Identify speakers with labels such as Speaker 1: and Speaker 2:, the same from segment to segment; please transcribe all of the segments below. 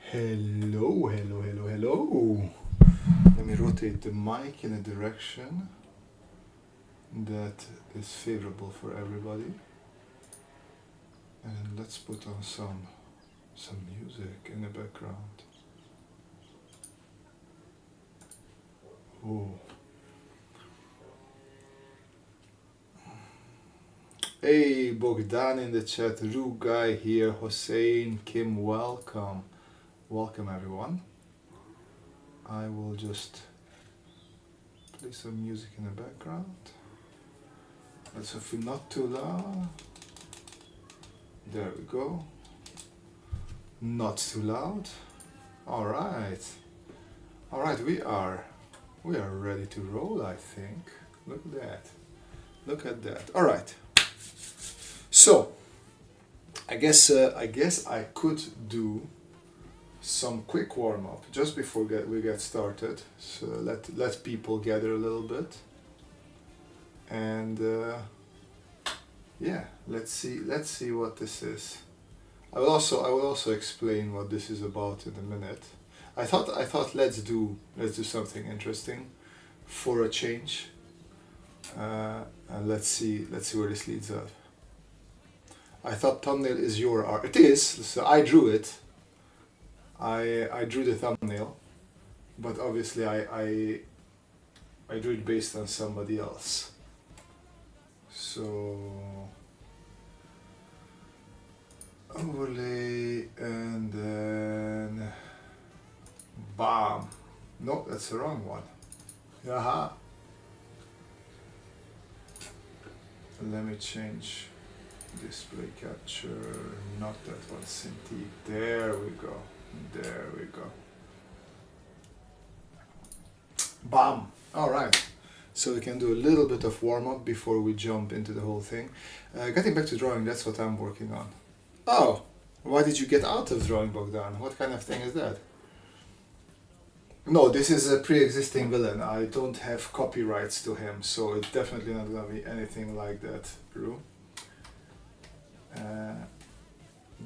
Speaker 1: Hello, hello, hello, hello. Let me rotate the mic in a direction that is favorable for everybody. And let's put on some music in the background. Oh. Hey, Bogdan in the chat, Rugai here, Hossein, Kim, welcome. Welcome everyone. I will just play some music in the background. Let's hopefully not too loud. There we go. Not too loud. Alright. Alright, we are ready to roll, I think. Look at that. Look at that. Alright. So I guess I could do some quick warm-up just before we get started, so let people gather a little bit, and yeah, let's see what this is. I will also explain what this is about in a minute. I thought let's do something interesting for a change, and let's see where this leads up. I thought thumbnail is your art. It is. So I drew it. I drew the thumbnail, but obviously I drew it based on somebody else. So overlay and then bam. No, that's the wrong one. Aha. Let me change display capture, not that one, Cintiq. There we go. There we go. Bam! Alright, so we can do a little bit of warm-up before we jump into the whole thing. Getting back to drawing, that's what I'm working on. Oh, why did you get out of drawing, Bogdan? What kind of thing is that? No, this is a pre-existing villain. I don't have copyrights to him, so it's definitely not going to be anything like that, Drew.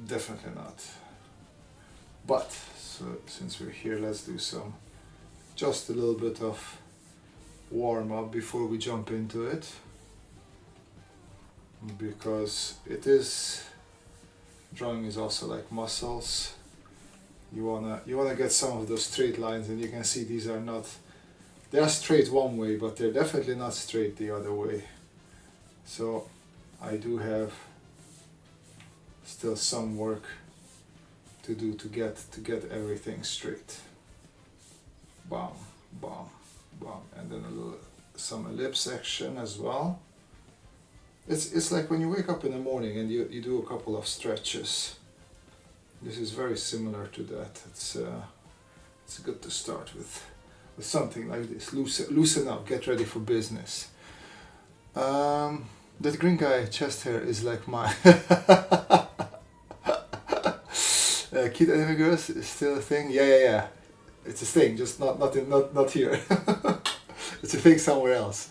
Speaker 1: Definitely not. But so since we're here, let's do just a little bit of warm-up before we jump into it, because drawing is also like muscles. You wanna get some of those straight lines, and you can see these are not, they are straight one way, but they're definitely not straight the other way. So I do have still some work to do to get everything straight. Bam, bam, bam, and then some ellipse action as well. It's like when you wake up in the morning and you do a couple of stretches. This is very similar to that. It's good to start with something like this. Loosen up, get ready for business. That green guy chest hair is like my cute anime girls is still a thing. Yeah. It's a thing, just not here. It's a thing somewhere else.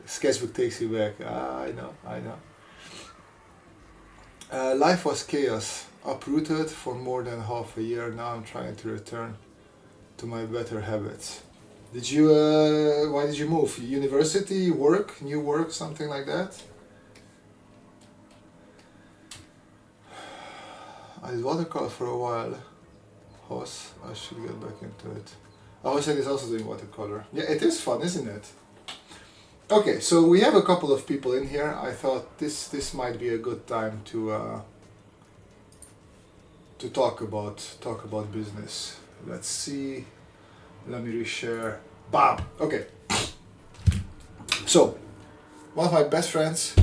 Speaker 1: Sketchbook takes you back. I know. Life was chaos. Uprooted for more than half a year. Now I'm trying to return to my better habits. Did you? Why did you move? University, work, new work, something like that? I did watercolor for a while. Hoss, I should get back into it. Hossein is also doing watercolor. Yeah, it is fun, isn't it? Okay, so we have a couple of people in here. I thought this might be a good time to talk about business. Let's see. Let me reshare. Bam. Okay. So, one of my best friends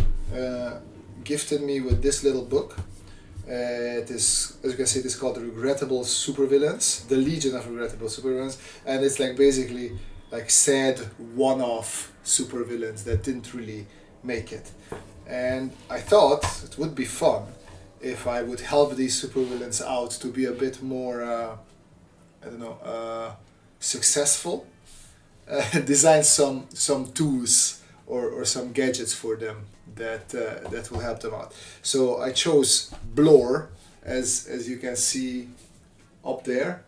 Speaker 1: gifted me with this little book. It is, as you can see, it is called Regrettable Supervillains, the Legion of Regrettable Supervillains, and it's like basically like sad one-off supervillains that didn't really make it. And I thought it would be fun if I would help these supervillains out to be a bit more, successful, design some tools or some gadgets for them that will help them out. So I chose Blur, as you can see up there.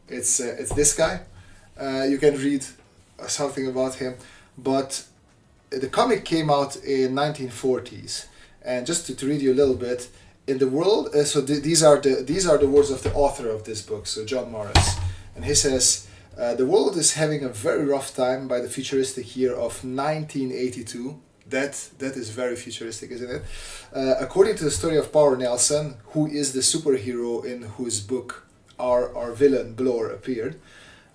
Speaker 1: It's this guy. You can read something about him, but the comic came out in 1940s, and just to read you a little bit, in the world. These are the words of the author of this book, so John Morris, and he says. The world is having a very rough time by the futuristic year of 1982. That is very futuristic, isn't it? According to the story of Power Nelson, who is the superhero in whose book our villain Blur appeared.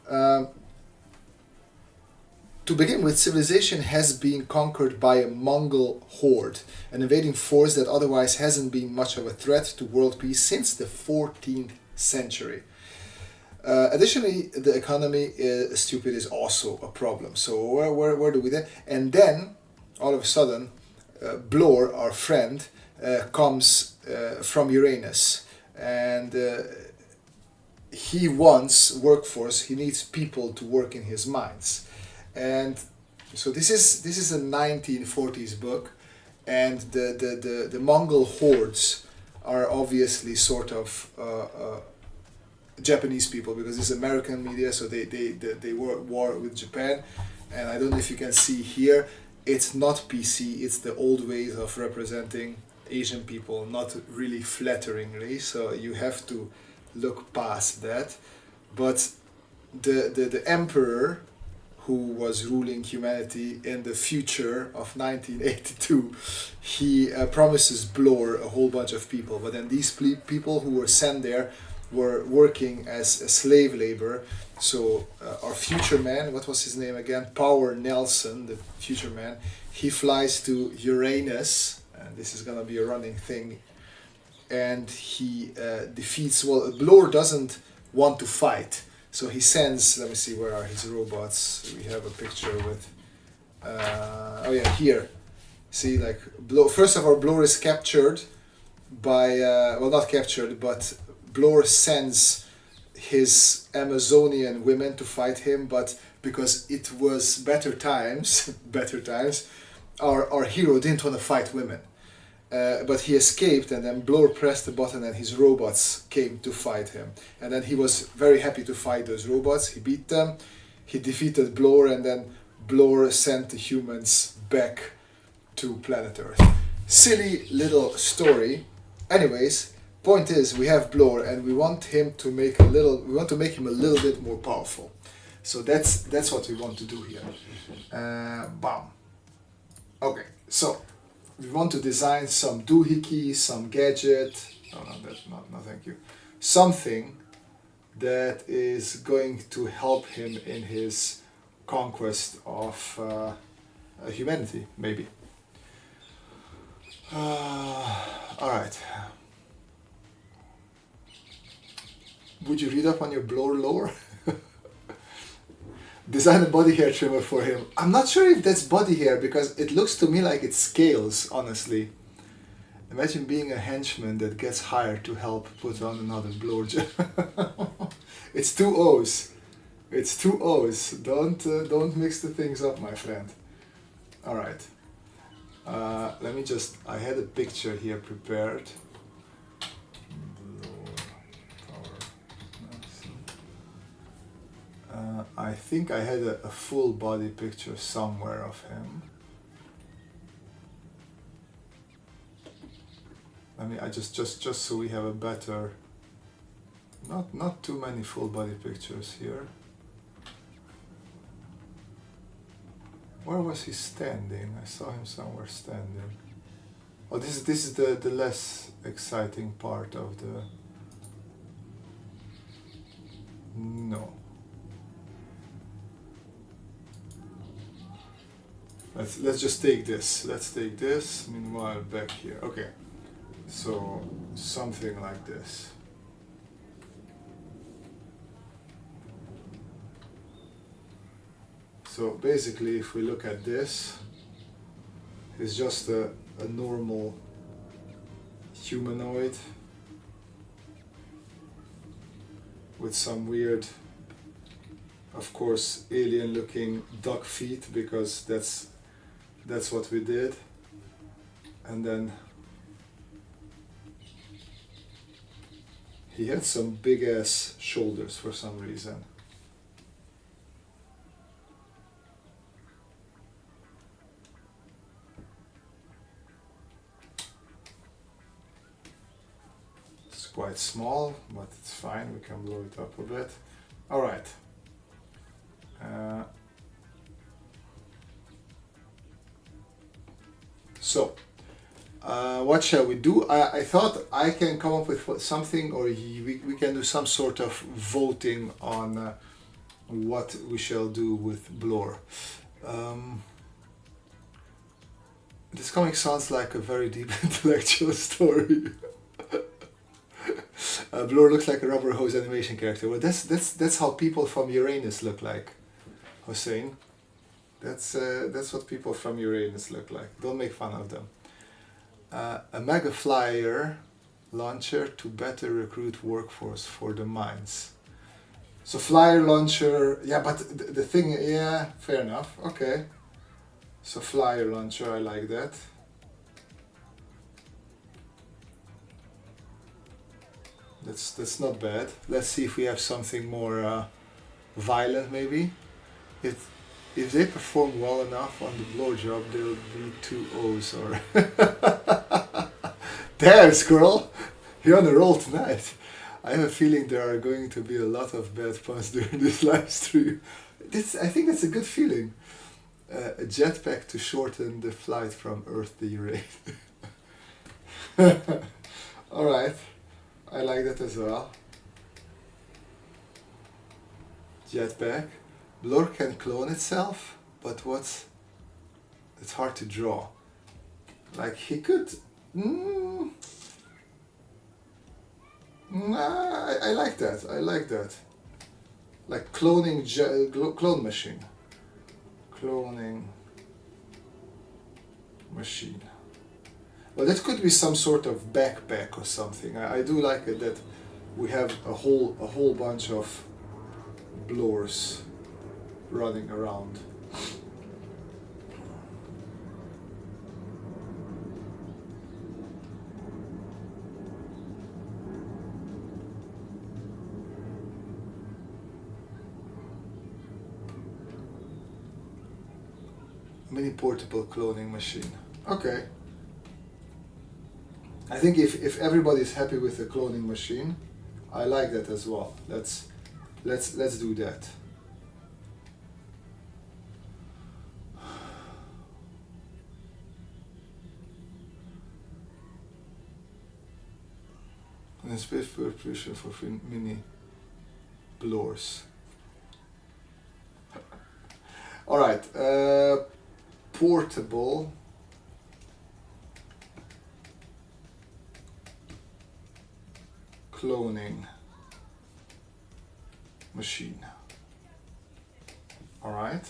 Speaker 1: To begin with, civilization has been conquered by a Mongol horde, an invading force that otherwise hasn't been much of a threat to world peace since the 14th century. Additionally, the economy stupid is also a problem. So where do we then? And then, all of a sudden, Blur, our friend, comes from Uranus, and he wants workforce. He needs people to work in his mines, and so this is a 1940s book, and the Mongol hordes are obviously sort of. Japanese people, because it's American media, so they were at war with Japan, and I don't know if you can see here, it's not PC, it's the old ways of representing Asian people, not really flatteringly, so you have to look past that. But the emperor who was ruling humanity in the future of 1982, he promises Blur a whole bunch of people, but then these people who were sent there were working as a slave labor. So our future man, what was his name again? Power Nelson, the future man, he flies to Uranus, and this is gonna be a running thing, and he defeats, well, Blur doesn't want to fight, so he sends, let me see, where are his robots? We have a picture with, oh yeah, here. See, like, first of all, Blur is captured by, well, not captured, but Blur sends his Amazonian women to fight him, but because it was better times, our hero didn't want to fight women. But he escaped, and then Blur pressed the button and his robots came to fight him. And then he was very happy to fight those robots. He beat them, he defeated Blur, and then Blur sent the humans back to planet Earth. Silly little story. Anyways, point is, we have Blur, and we want him to make him a little bit more powerful. So that's what we want to do here. Bam. Okay, so we want to design some doohickey, some gadget. Oh no, that's not. No, thank you. Something that is going to help him in his conquest of humanity, maybe. All right. Would you read up on your Blur lore? Design a body hair trimmer for him. I'm not sure if that's body hair, because it looks to me like it scales, honestly. Imagine being a henchman that gets hired to help put on another Blur job. It's two O's. It's two O's. Don't mix the things up, my friend. All right. Let me just. I had a picture here prepared. I think I had a full body picture somewhere of him. I just so we have a better. Not too many full body pictures here. Where was he standing? I saw him somewhere standing. Oh, this is the less exciting part of the. No. Let's just take this. Let's take this. Meanwhile, back here. Okay. So something like this. So basically, if we look at this, it's just a normal humanoid with some weird. of course, alien looking duck feet, because that's what we did. And then he had some big ass shoulders for some reason. It's quite small, but it's fine, we can blow it up a bit. Alright. So, what shall we do? I thought I can come up with something, or we can do some sort of voting on what we shall do with Blur. This comic sounds like a very deep intellectual story. Blur looks like a rubber hose animation character. Well, that's how people from Uranus look like, Hossein. That's what people from Uranus look like. Don't make fun of them. A mega flyer launcher to better recruit workforce for the mines. So flyer launcher, yeah, but the thing, yeah, fair enough. Okay. So flyer launcher, I like that. That's not bad. Let's see if we have something more violent, maybe. If they perform well enough on the blowjob, there'll be 2 O's or... Damn, Squirrel! You're on a roll tonight. I have a feeling there are going to be a lot of bad puns during this live stream. I think that's a good feeling. A jetpack to shorten the flight from Earth to Uranus. Alright, I like that as well. Jetpack. Blur can clone itself, but it's hard to draw. Like he could... I like that, I like that. Like cloning, clone machine. Cloning machine. Well, that could be some sort of backpack or something. I do like it that we have a whole bunch of blurs running around. Mini portable cloning machine. Okay. I think if everybody's happy with the cloning machine, I like that as well. Let's do that. And space preparation for mini blurs. All right. Portable cloning machine. All right.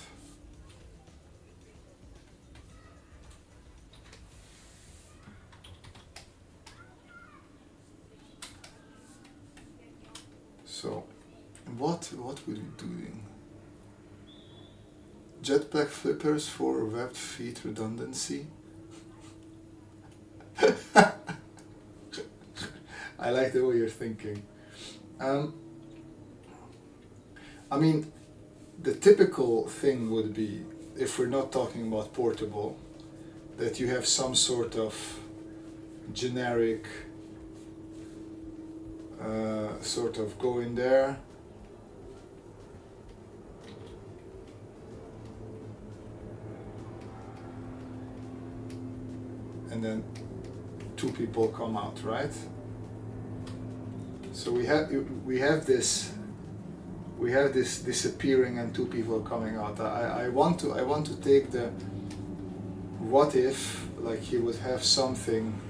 Speaker 1: So, what would we doing? Jetpack flippers for webbed feet redundancy. I like the way you're thinking. I mean, the typical thing would be, if we're not talking about portable, that you have some sort of generic sort of go in there, and then 2 people come out, right? So we have this disappearing and 2 people coming out. I want to take the what if, like he would have something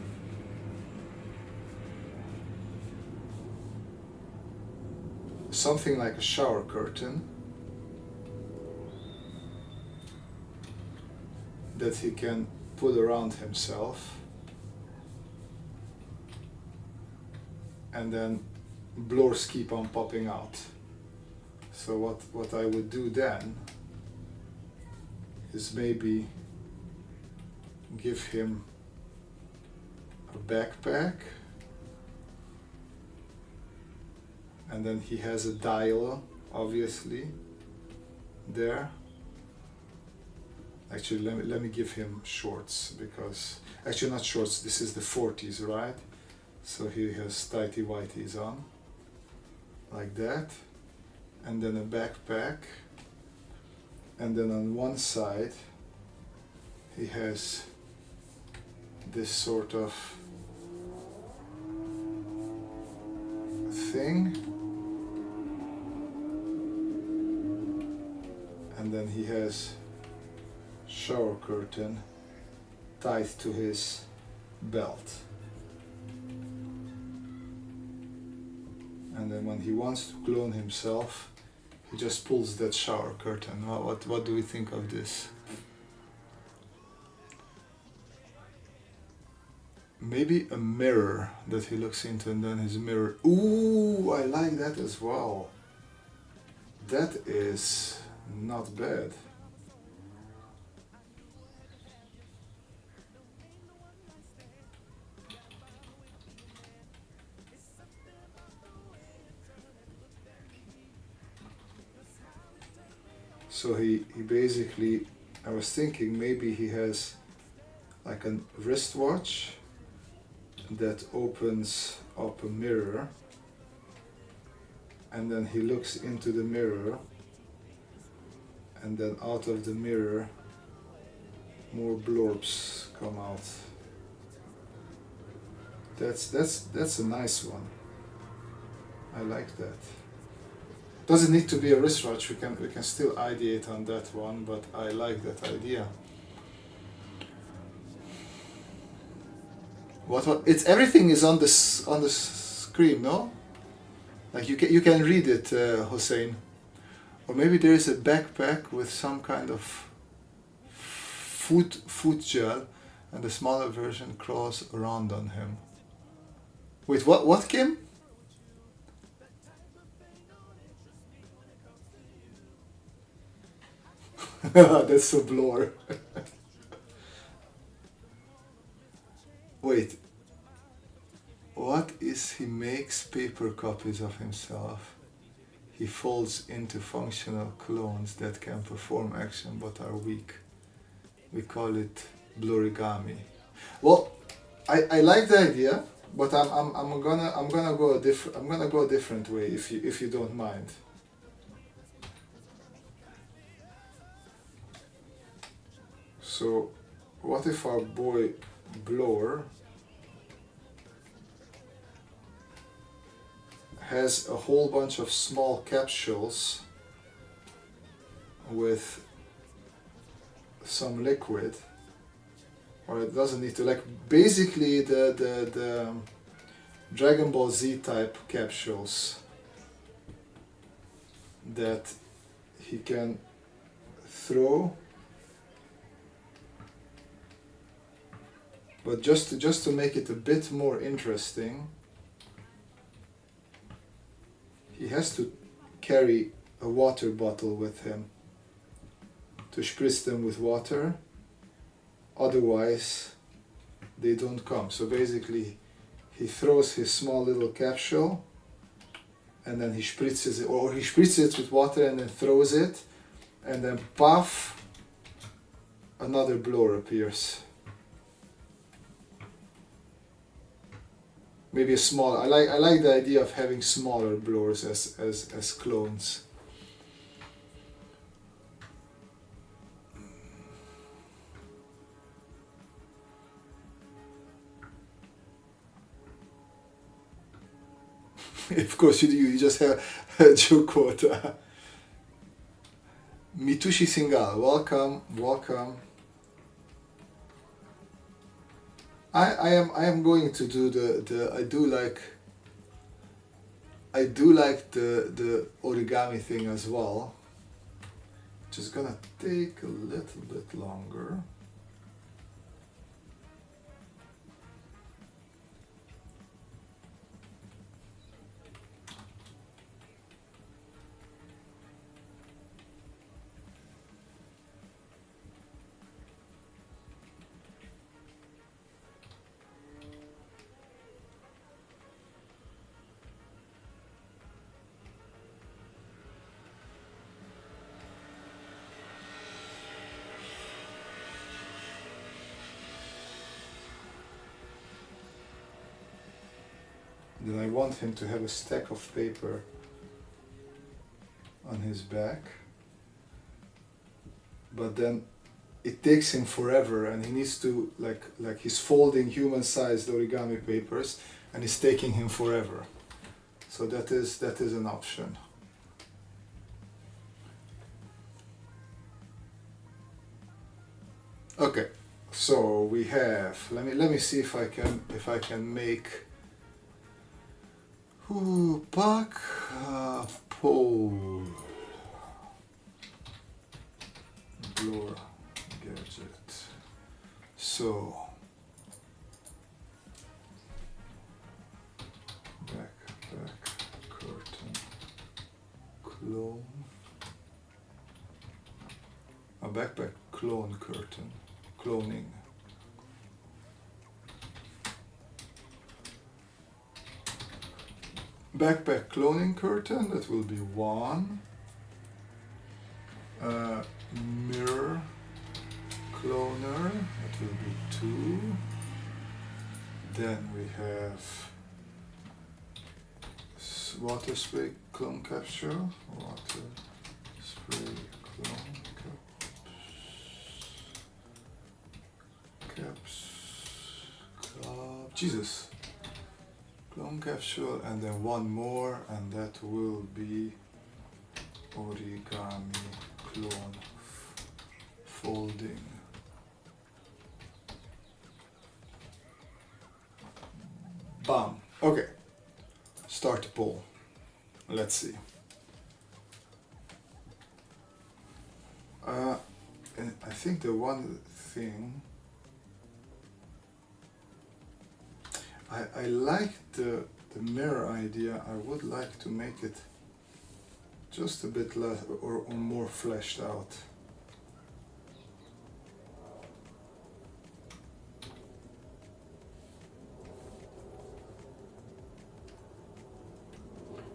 Speaker 1: like a shower curtain that he can put around himself, and then blurs keep on popping out. So what I would do then is maybe give him a backpack, and then he has a dial, obviously, there. Actually, let me give him shorts, because actually not shorts, this is the 40s, right? So he has tighty whities on, like that, and then a backpack, and then on one side he has this sort of thing, and then he has shower curtain tied to his belt. And then when he wants to clone himself, he just pulls that shower curtain. What do we think of this? Maybe a mirror that he looks into, and then his mirror. Ooh, I like that as well. That is not bad. So he basically, I was thinking maybe he has like a wristwatch that opens up a mirror, and then he looks into the mirror, and then out of the mirror more blorbs come out. That's a nice one. I like that. Doesn't need to be a wristwatch, we can still ideate on that one, but I like that idea. What it's everything is on the screen, no? Like you can read it, Hossein. Or maybe there is a backpack with some kind of foot gel, and the smaller version crawls around on him. Wait, what Kim? That's so blur. Wait, what is he makes paper copies of himself? He folds into functional clones that can perform action but are weak. We call it blurigami. Well, I like the idea, but I'm gonna go a different way if you don't mind. So, what if our boy Blower has a whole bunch of small capsules with some liquid, or it doesn't need to, like basically the Dragon Ball Z type capsules that he can throw. But just to make it a bit more interesting, he has to carry a water bottle with him to spritz them with water, otherwise they don't come. So basically he throws his small little capsule, and then he spritzes it, or he spritzes it with water and then throws it, and then puff, another blower appears. Maybe a smaller. I like the idea of having smaller blowers as clones. Of course you just have a joke quota. Mitushi Singal, welcome. I am going to do the I do like the origami thing as well. Just gonna take a little bit longer. then I want him to have a stack of paper on his back, but then it takes him forever, and he needs to like he's folding human-sized origami papers, and it's taking him forever. So that is an option. Okay, so we have. Let me see if I can make. Pack pole blur gadget. So backpack curtain clone. A backpack clone curtain. Cloning. Backpack cloning curtain, that will be 1. Mirror cloner, that will be 2. Then we have water spray clone capsule, water spray clone Jesus, clone capsule, and then one more, and that will be origami clone folding. Bam. Okay. Start the poll. Let's see. And I think the one thing I like the mirror idea. I would like to make it just a bit less or more fleshed out.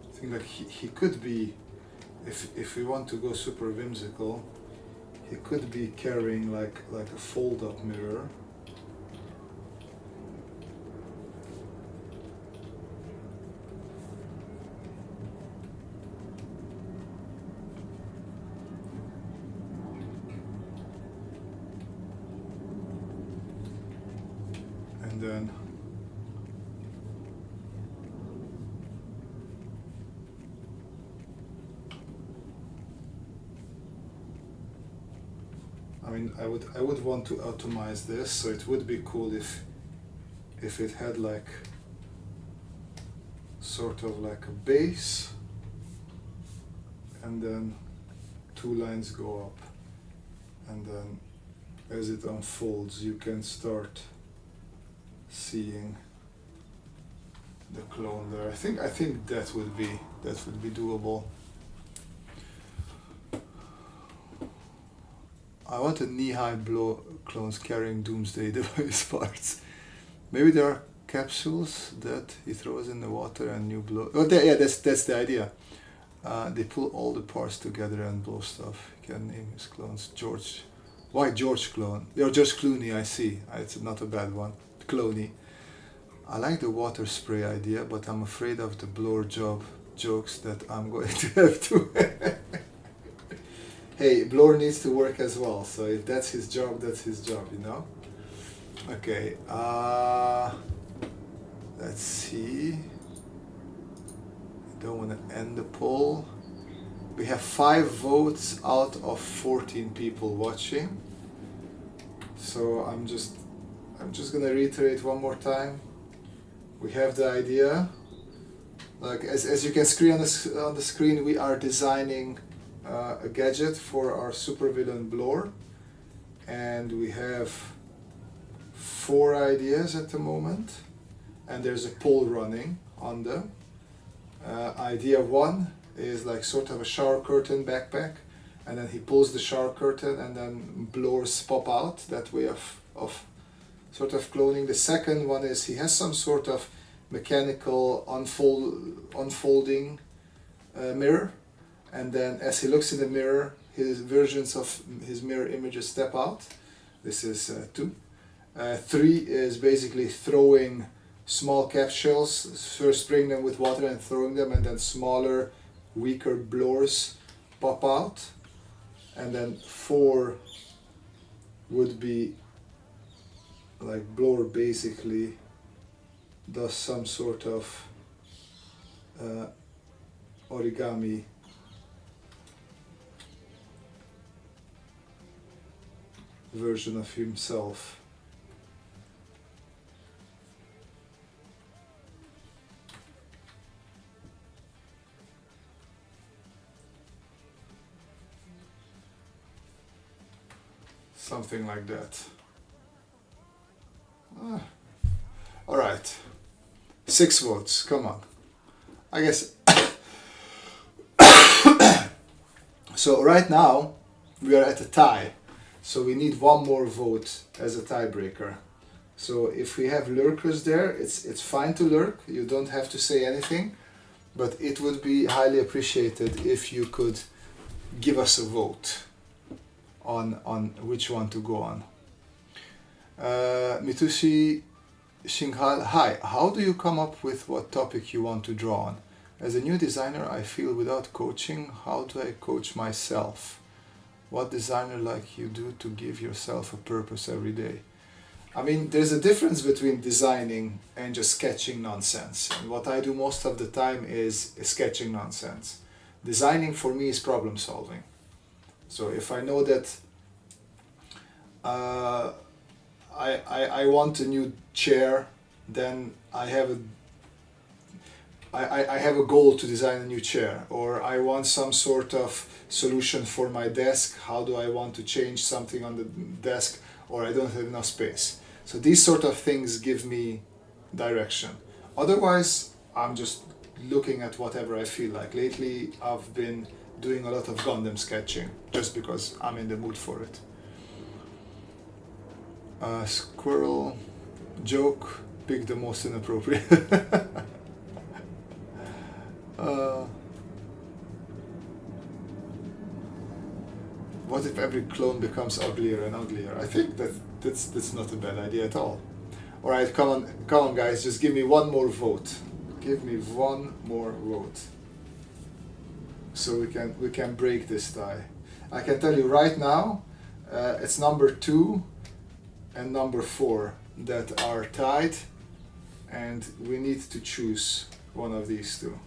Speaker 1: I think like he could be, if we want to go super whimsical, he could be carrying like a fold-up mirror. And then I would want to atomize this, so it would be cool if it had like sort of like a base, and then 2 lines go up, and then as it unfolds you can start seeing the clone there. I think that would be doable. I want a knee-high clones carrying Doomsday device parts. Maybe there are capsules that he throws in the water and you blow. Oh, yeah, that's the idea. They pull all the parts together and blow stuff. You can name his clones George. Why George clone? Or George Clooney, I see. It's not a bad one. Clooney. I like the water spray idea, but I'm afraid of the blower job jokes that I'm going to have to. Hey, blower needs to work as well, so if that's his job, that's his job, you know? Okay, let's see. I don't want to end the poll. We have 5 votes out of 14 people watching. So I'm just gonna reiterate one more time. We have the idea. Like as you can see on the screen, we are designing a gadget for our supervillain blower, and we have 4 ideas at the moment, and there's a poll running on them. Idea 1 is like sort of a shower curtain backpack, and then he pulls the shower curtain and then blowers pop out, that way of sort of cloning. The second one is he has some sort of mechanical unfolding mirror, and then as he looks in the mirror, his versions of his mirror images step out. This is 2. 3 is basically throwing small capsules, first spraying them with water and throwing them, and then smaller, weaker blowers pop out. And then 4 would be like blower basically does some sort of origami version of himself. Something like that. All right, 6 votes, come on. I guess. So right now we are at a tie. So we need 1 more vote as a tiebreaker. So if we have lurkers there, it's fine to lurk. You don't have to say anything, but it would be highly appreciated if you could give us a vote on which one to go on. Mitushi Shinghal, hi, how do you come up with what topic you want to draw on? As a new designer, I feel without coaching, how do I coach myself? What designer like you do to give yourself a purpose every day? I mean, there's a difference between designing and just sketching nonsense. And what I do most of the time is sketching nonsense. Designing for me is problem solving. So if I know that I want a new chair, then I have a goal to design a new chair, or I want some sort of solution for my desk. How do I want to change something on the desk, or I don't have enough space? So these sort of things give me direction. Otherwise, I'm just looking at whatever I feel like. Lately, I've been doing a lot of Gundam sketching just because I'm in the mood for it. Squirrel joke, pick the most inappropriate. What if every clone becomes uglier and uglier? I think that's not a bad idea at all. All right, come on, guys, just give me 1 more vote. Give me 1 more vote, so we can break this tie. I can tell you right now, it's number 2 and number 4 that are tied, and we need to choose one of these 2.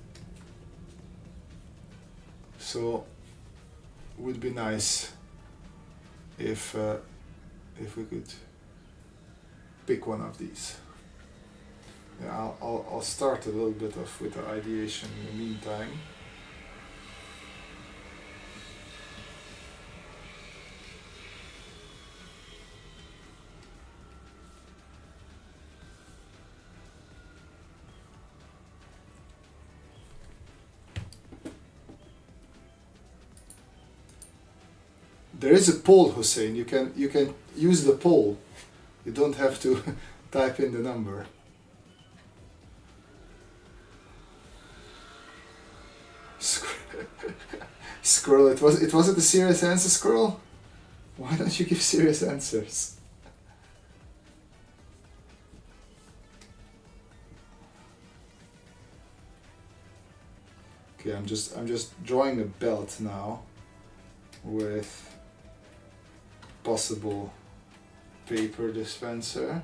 Speaker 1: So it would be nice if we could pick one of these. Yeah, I'll start a little bit with the ideation in the meantime. There is a poll, Hussein. You can use the poll. You don't have to type in the number. Squirrel, it wasn't a serious answer, Squirrel? Why don't you give serious answers? Okay, I'm just drawing a belt now with possible paper dispenser.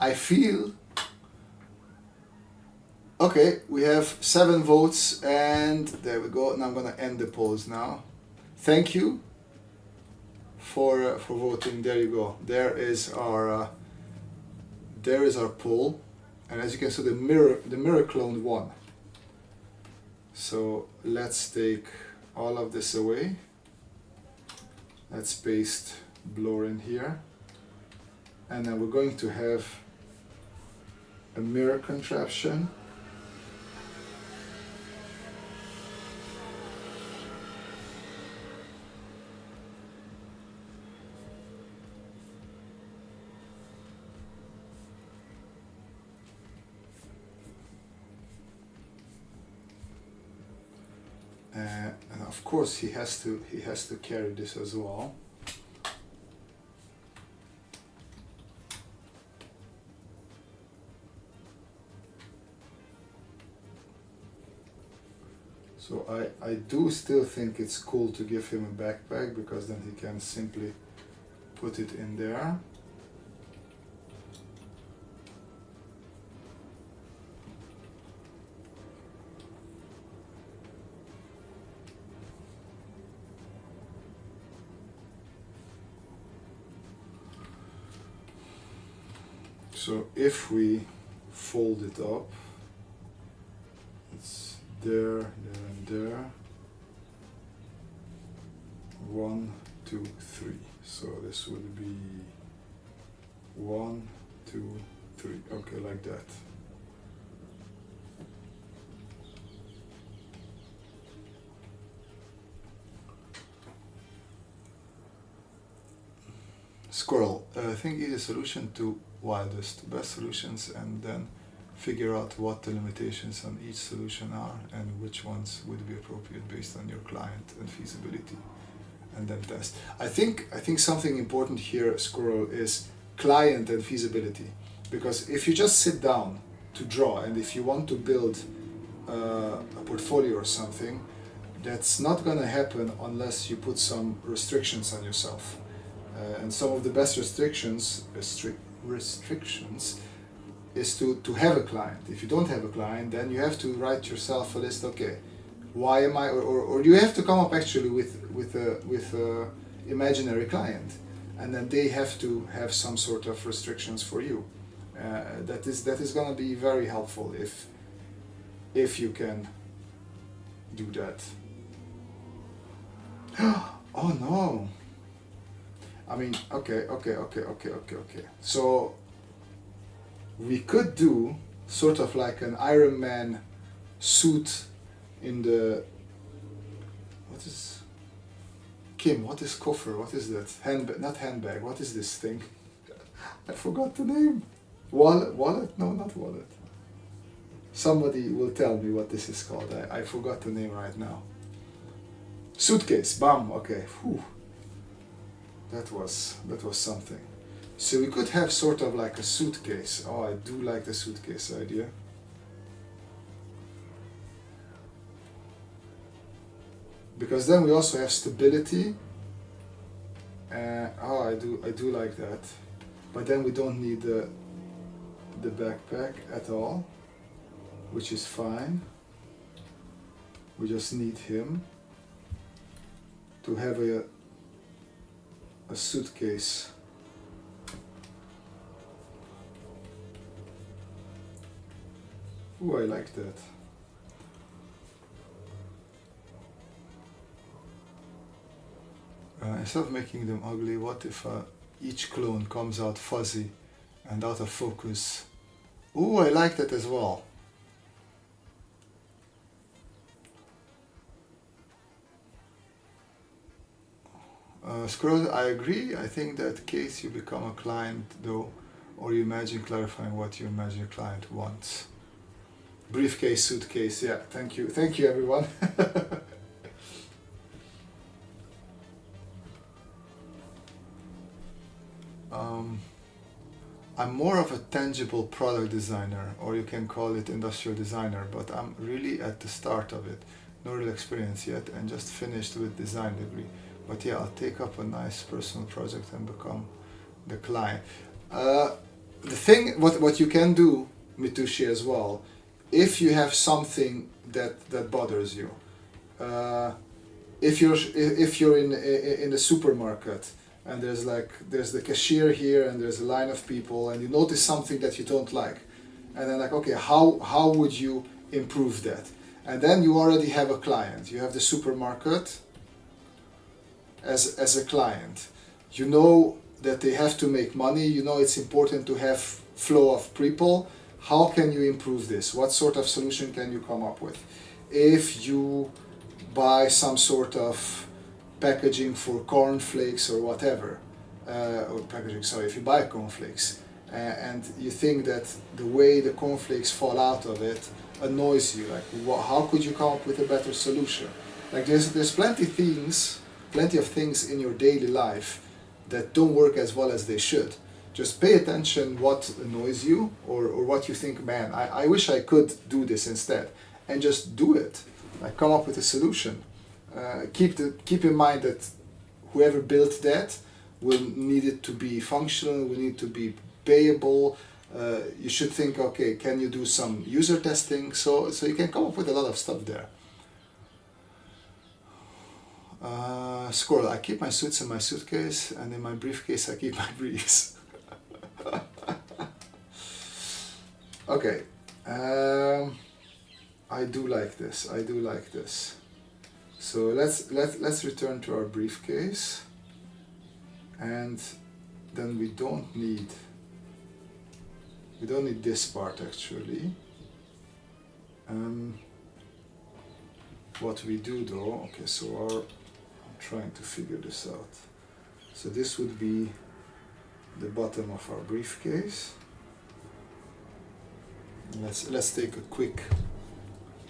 Speaker 1: I feel okay, we have 7 votes, and there we go. Now I'm gonna end the polls now. Thank you for voting. There you go. There is our poll, and as you can see, the mirror clone won. So let's take all of this away. Let's paste blower in here, and then we're going to have a mirror contraption. And of course he has to carry this as well. So I do still think it's cool to give him a backpack, because then he can simply put it in there. So if we fold it up, it's there, there and there. 1, 2, 3. So this would be 1, 2, 3. Okay, like that. Squirrel, I think is a solution to wildest, best solutions, and then figure out what the limitations on each solution are and which ones would be appropriate based on your client and feasibility, and then test. I think something important here, Squirrel, is client and feasibility, because if you just sit down to draw and if you want to build a portfolio or something, that's not going to happen unless you put some restrictions on yourself. And some of the best restrictions is to have a client. If you don't have a client, then you have to write yourself a list. Okay, why am I? Or you have to come up actually with a imaginary client, and then they have to have some sort of restrictions for you. That is going to be very helpful if you can do that. Oh no. I mean, okay. So we could do sort of like an Iron Man suit in the, what is, Kim, what is coffer? What is that? Not handbag. What is this thing? I forgot the name. Wallet? No, not wallet. Somebody will tell me what this is called. I forgot the name right now. Suitcase. Bam. Okay. Whew. That was something. So we could have sort of like a suitcase. Oh, I do like the suitcase idea. Because then we also have stability. Oh, I do like that. But then we don't need the backpack at all, which is fine. We just need him to have a suitcase. Ooh, I like that. Instead of making them ugly, what if each clone comes out fuzzy and out of focus? Ooh, I like that as well. Scroll, I agree. I think that case you become a client though, or you imagine clarifying what you imagine your client wants. Briefcase, suitcase, yeah, thank you everyone. I'm more of a tangible product designer, or you can call it industrial designer, but I'm really at the start of it. No real experience yet, and just finished with design degree. But yeah, I'll take up a nice personal project and become the client. The thing, what you can do, Mitushi, as well, if you have something that bothers you, if you're in the supermarket and there's the cashier here and there's a line of people and you notice something that you don't like, and then like, okay, how would you improve that? And then you already have a client. You have the supermarket as a client. You know that they have to make money. You know it's important to have flow of people. How can you improve this? What sort of solution can you come up with? If you buy some sort of packaging for cornflakes or whatever, if you buy cornflakes and you think that the way the cornflakes fall out of it annoys you, like how could you come up with a better solution? Like there's plenty of things in your daily life that don't work as well as they should. Just pay attention what annoys you, or what you think, man, I wish I could do this instead, and just do it. Like come up with a solution. Keep in mind that whoever built that will need it to be functional, will need to be payable. You should think, okay, can you do some user testing? So you can come up with a lot of stuff there. Squirrel, I keep my suits in my suitcase, and in my briefcase I keep my briefs. Okay, I do like this. I do like this. So let's return to our briefcase, and then we don't need this part actually. What we do though, okay, so I'm trying to figure this out. So this would be the bottom of our briefcase. Let's take a quick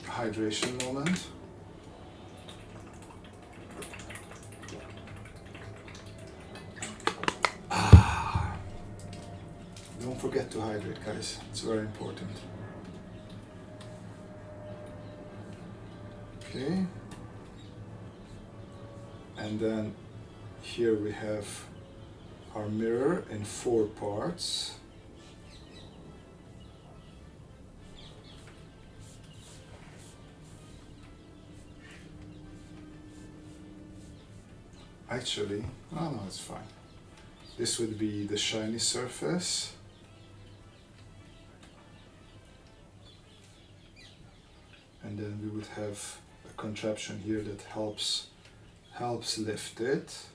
Speaker 1: hydration moment. Don't forget to hydrate, guys. It's very important. Okay. And then here we have our mirror in 4 parts. Actually, no, it's fine. This would be the shiny surface. And then we would have a contraption here that helps lift it.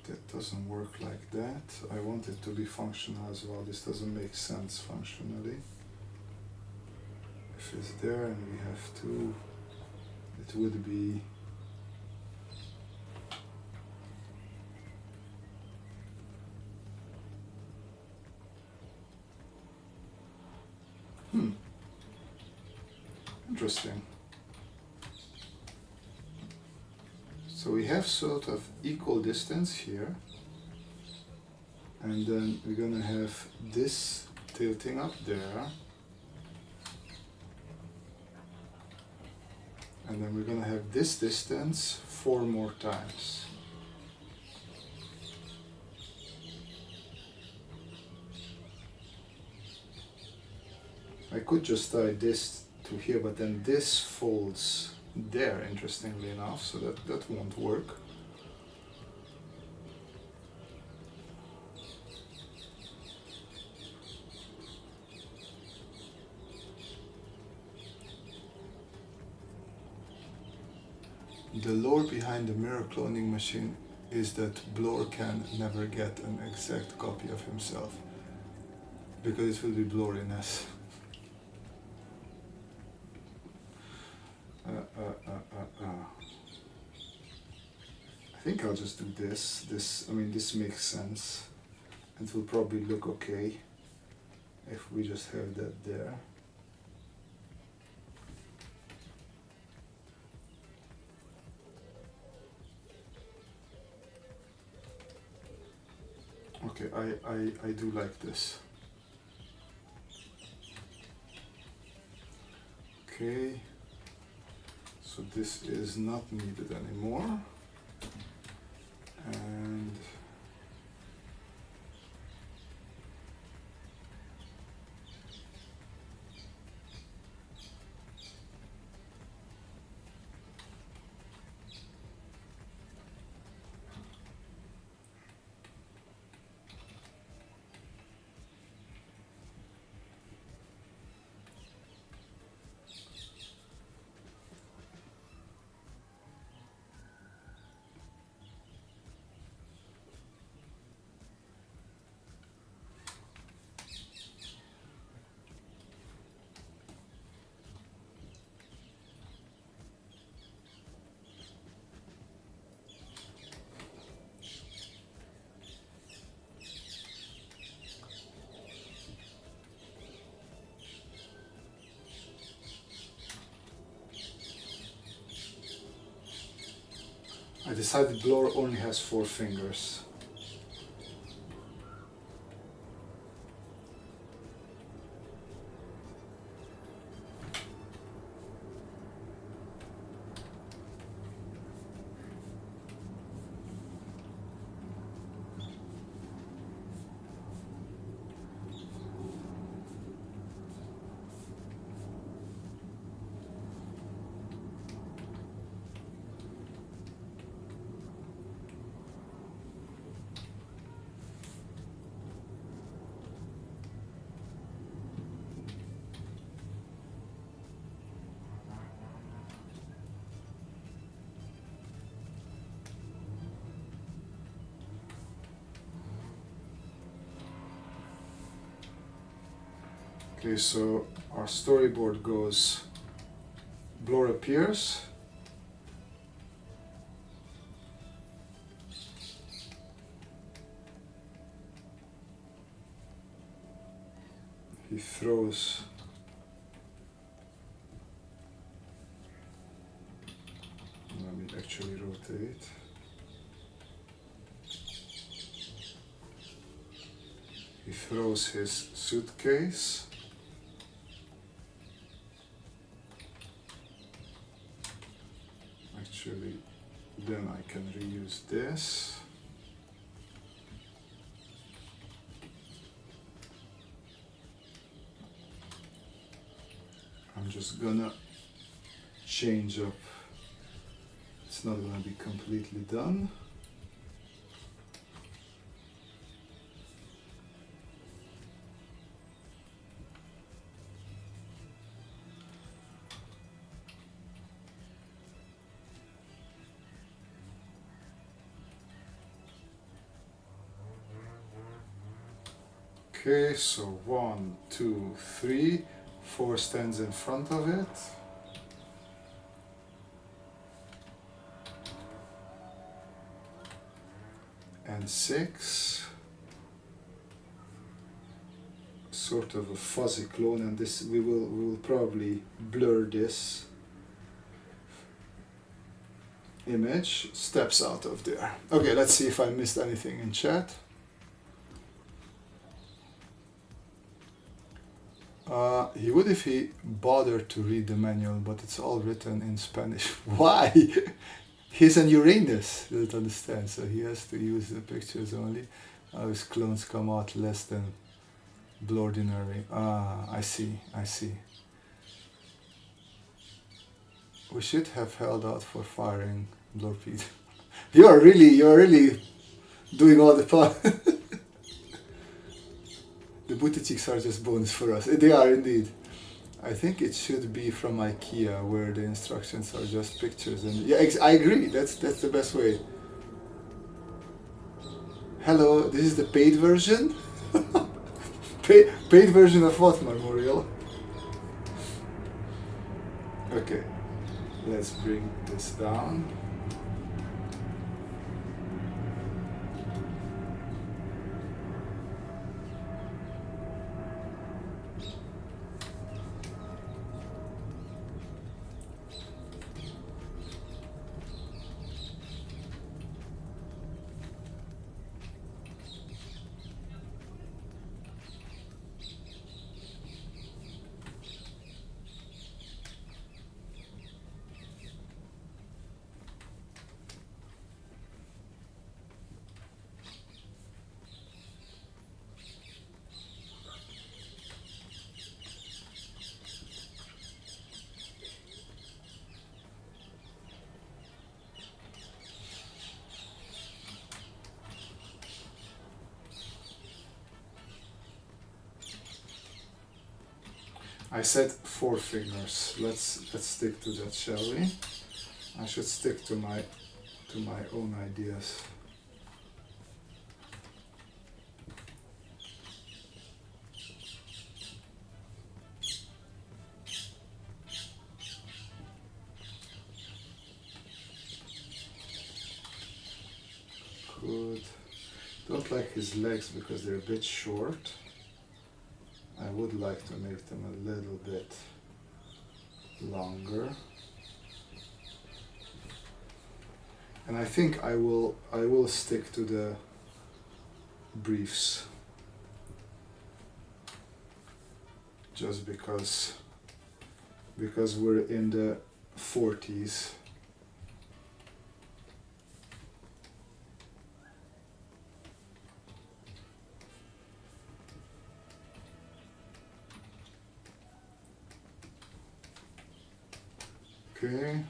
Speaker 1: That doesn't work like that. I want it to be functional as well. This doesn't make sense functionally. If it's there and we have 2, it would be interesting. So we have sort of equal distance here, and then we're gonna have this tilting up there, and then we're gonna have this distance 4 more times. I could just tie this to here, but then this folds there, interestingly enough, so that won't work. The lore behind the mirror cloning machine is that Blore can never get an exact copy of himself, because it will be blurriness. I think I'll just do this. I mean, this makes sense. It will probably look okay if we just have that there. Okay, I do like this. Okay, so this is not needed anymore. And I decided Blur only has 4 fingers. Okay, so our storyboard goes, Blur appears, he throws let me actually rotate. He throws his suitcase. Actually, then I can reuse this. I'm just gonna change up. It's not gonna be completely done. Okay, so 1, 2, 3, 4 stands in front of it. And 6, sort of a fuzzy clone, and this we will probably blur this image, steps out of there. Okay, let's see if I missed anything in chat. He would if he bothered to read the manual, but it's all written in Spanish. Why? He's an Uranus, doesn't understand, so he has to use the pictures only. His clones come out less than ordinary. Ah, I see. We should have held out for firing Lord Pete. You're really doing all the fun. The booty cheeks are just bonus for us. They are indeed. I think it should be from IKEA, where the instructions are just pictures. And yeah, I agree. That's the best way. Hello, this is the paid version. Paid version of what, Memorial? Okay, let's bring this down. I said 4 fingers. Let's stick to that, shall we? I should stick to my own ideas. Good. Don't like his legs because they're a bit short. I would like to make them a little bit longer. And I think I will stick to the briefs, just because we're in the 40s. Okay.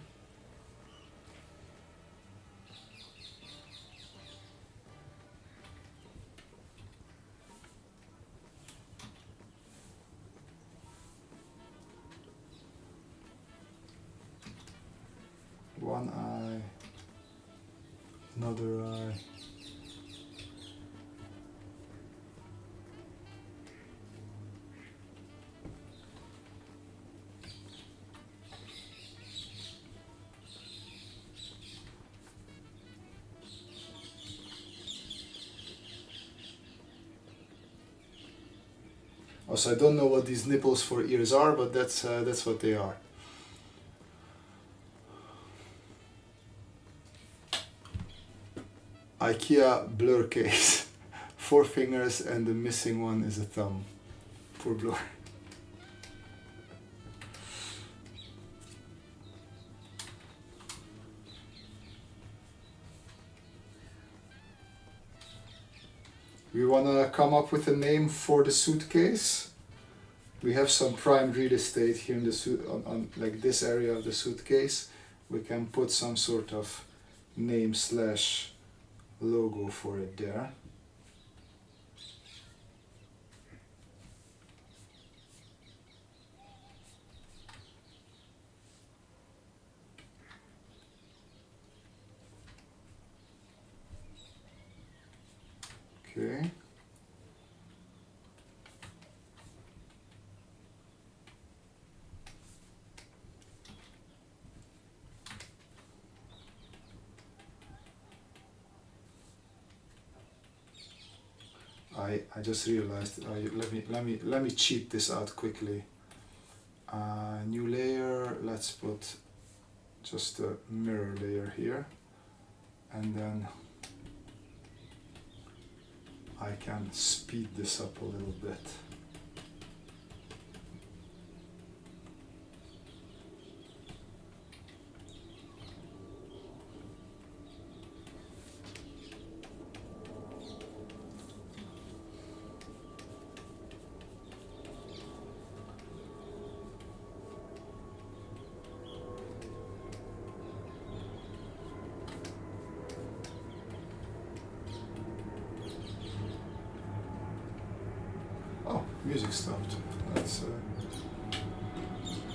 Speaker 1: One eye, another eye. Also, I don't know what these nipples for ears are, but that's what they are. IKEA blur case. 4 fingers and the missing one is a thumb. Poor blur. We want to come up with a name for the suitcase. We have some prime real estate here in the on like this area of the suitcase. We can put some sort of name slash logo for it there. Okay. I just realized. Let me cheat this out quickly. New layer. Let's put just a mirror layer here, and then I can speed this up a little bit. Music stopped.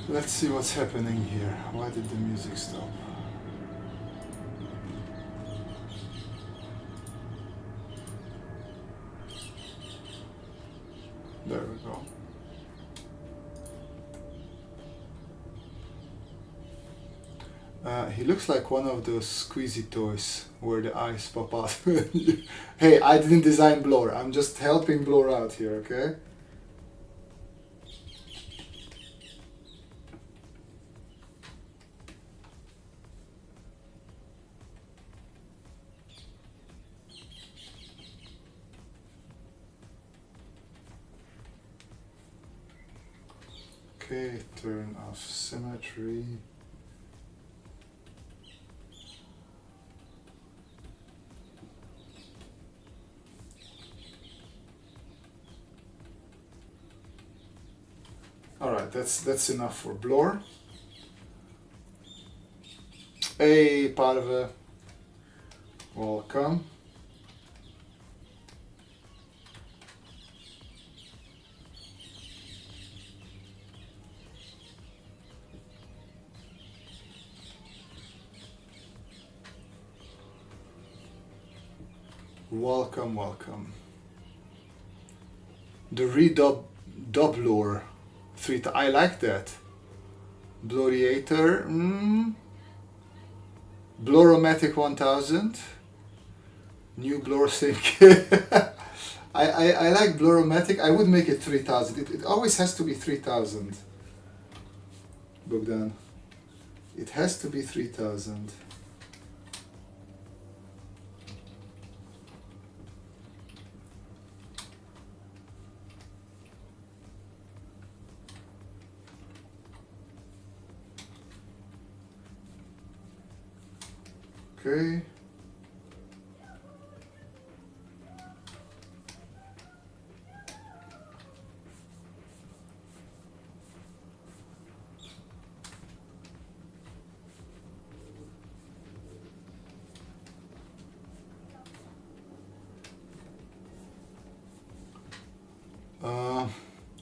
Speaker 1: Let's see what's happening here. Why did the music stop? There we go. He looks like one of those squeezy toys where the eyes pop out. Hey, I didn't design Blur. I'm just helping Blur out here, okay? Okay, turn off symmetry. Alright, that's enough for Blur. Hey, Parve. Welcome. Welcome, welcome. The redoubler 3. I like that. Bluriator. Bloromatic 1000. New Blur same kit. I like Bloromatic. I would make it 3000. It always has to be 3000. Bogdan. It has to be 3000. Okay.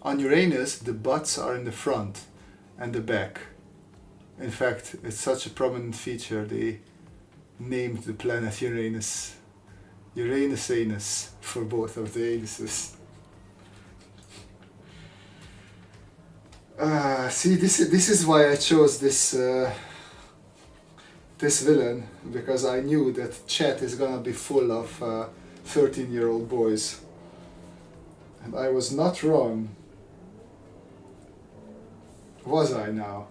Speaker 1: On Uranus, the butts are in the front and the back. In fact, it's such a prominent feature, they named the planet Uranus. Uranus anus for both of the anuses. See, this is why I chose this this villain, because I knew that chat is gonna be full of 13-year-old boys. And I was not wrong. Was I now?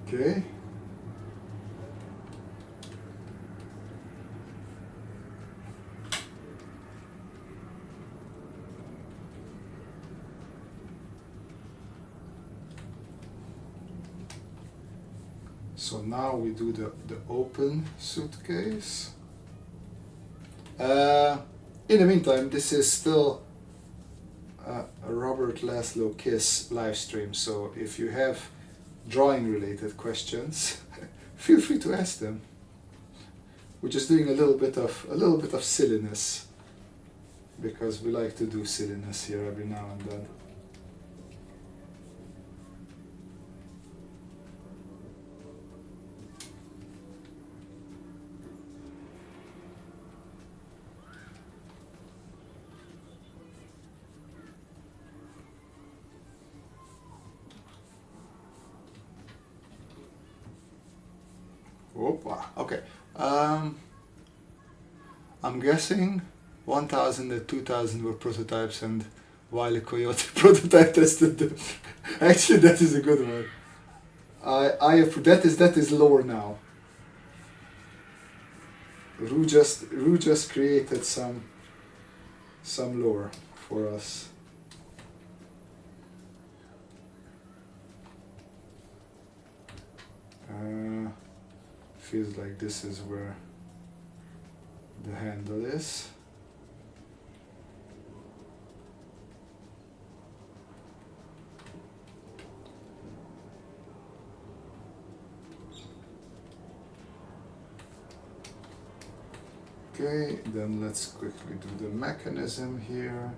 Speaker 1: Okay. So now we do the open suitcase. In the meantime, this is still a Robert Laszlo Kiss live stream, so if you have drawing related questions, feel free to ask them. We're just doing a little bit of silliness, because we like to do silliness here every now and then. Opa. Okay. I'm guessing 1000 and 2000 were prototypes, and Wile E. Coyote prototype tested them. Actually, that is a good one. That is lore now. Rue just created some lore for us. Feels like this is where the handle is. Okay, then let's quickly do the mechanism here.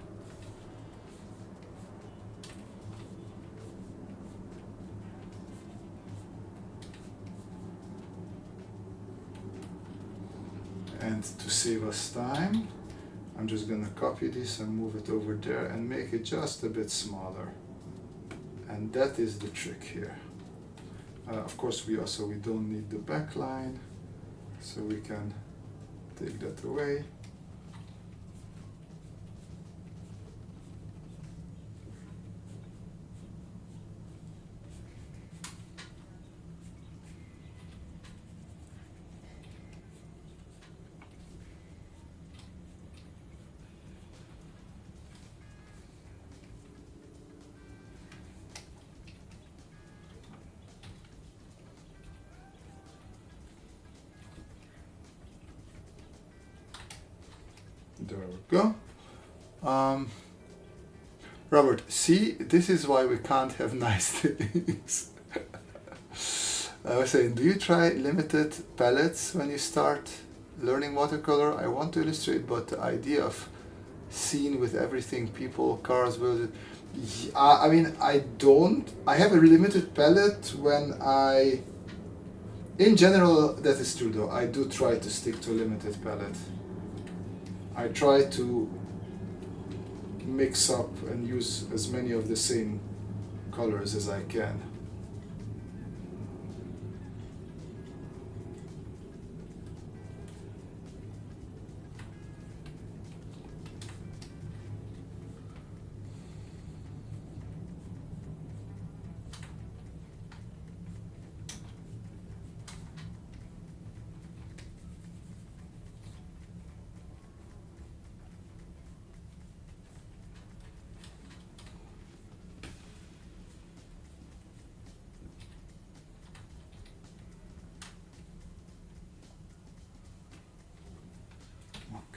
Speaker 1: And to save us time, I'm just gonna copy this and move it over there and make it just a bit smaller. And that is the trick here. Of course, we don't need the back line, so we can take that away. There we go. Robert, see, this is why we can't have nice things. I was saying, do you try limited palettes when you start learning watercolor? I want to illustrate, but the idea of scene with everything, people, cars, birds. I mean, I have a limited palette when in general, that is true though, I do try to stick to a limited palette. I try to mix up and use as many of the same colors as I can.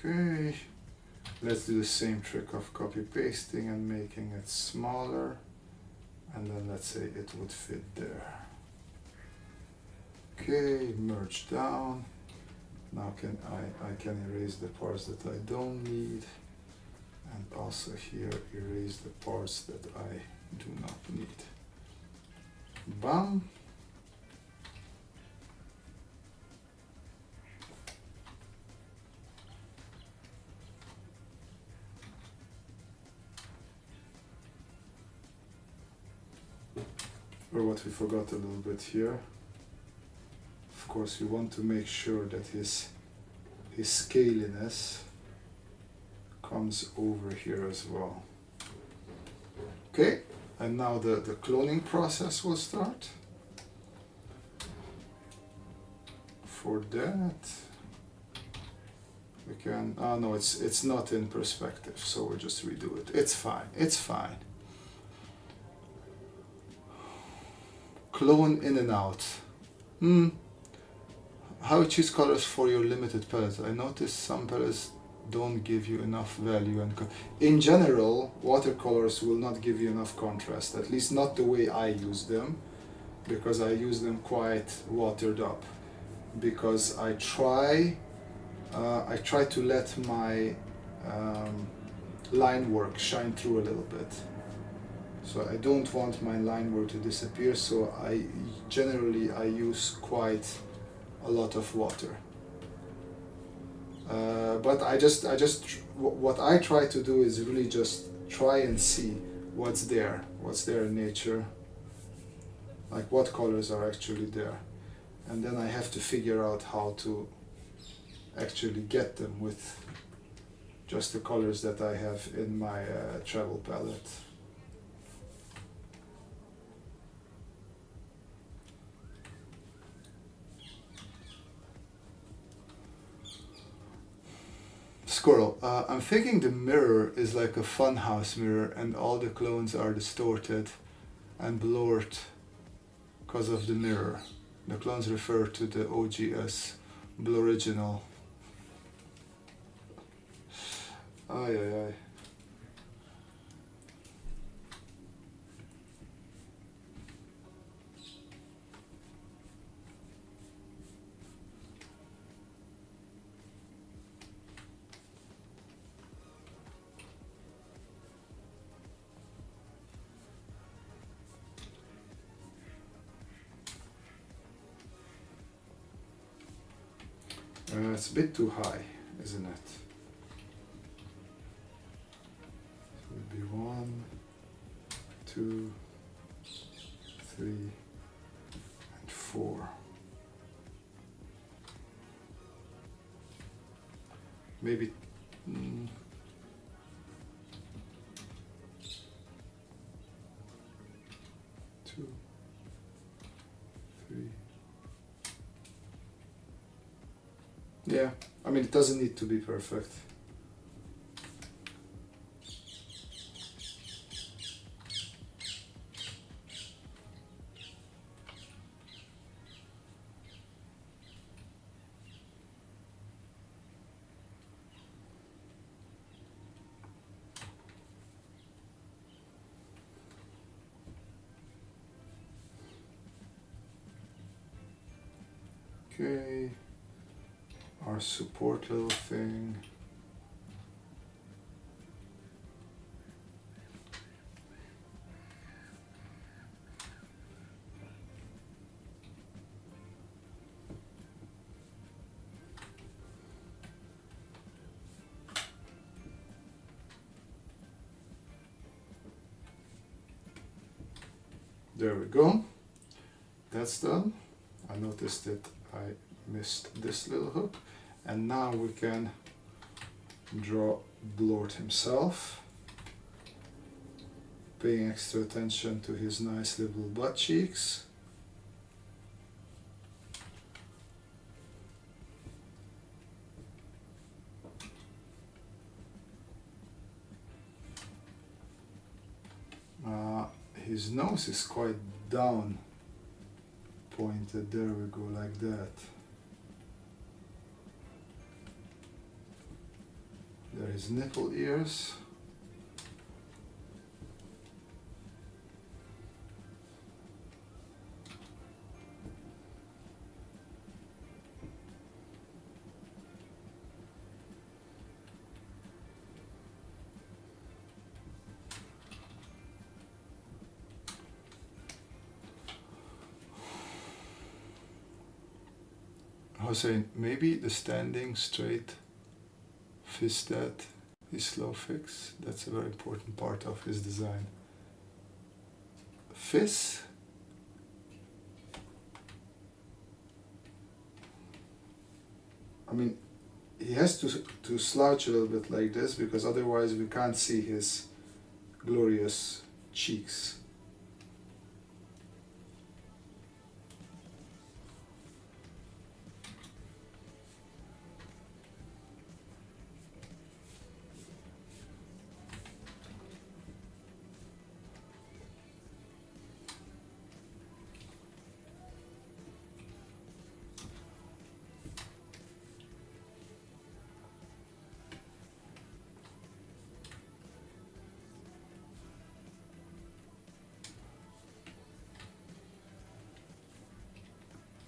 Speaker 1: Okay, let's do the same trick of copy pasting and making it smaller, and then let's say it would fit there. Okay, merge down. Now I can erase the parts that I don't need, and also here erase the parts that I do not need. Bam. Or what we forgot a little bit here. Of course, we want to make sure that his scaliness comes over here as well. Okay, and now the cloning process will start. For that, we can, oh no, it's not in perspective, so we'll just redo it. It's fine, it's fine. Clone in and out. How to choose colors for your limited palette? I noticed some palettes don't give you enough value, and in general watercolors will not give you enough contrast, at least not the way I use them, because I use them quite watered up, because I try to let my line work shine through a little bit. So I don't want my line work to disappear, so I generally use quite a lot of water. But what I try to do is really just try and see what's there in nature, like what colors are actually there, and then I have to figure out how to actually get them with just the colors that I have in my travel palette. Squirrel, I'm thinking the mirror is like a funhouse mirror and all the clones are distorted and blurred because of the mirror. The clones refer to the OG as Bloriginal. Ay, ay, ay. It's a bit too high, isn't it? So it would be 1, 2, 3, and 4. Maybe 2, 3. Yeah, I mean, it doesn't need to be perfect. Okay. Our support little thing. There we go. That's done. I noticed that I missed this little hook. And now we can draw Blord himself, paying extra attention to his nice little butt cheeks. His nose is quite down pointed. There we go, like that. There is nipple ears. Hossein, maybe the standing straight fist that is slow fix. That's a very important part of his design. Fist. I mean, he has to slouch a little bit like this because otherwise we can't see his glorious cheeks.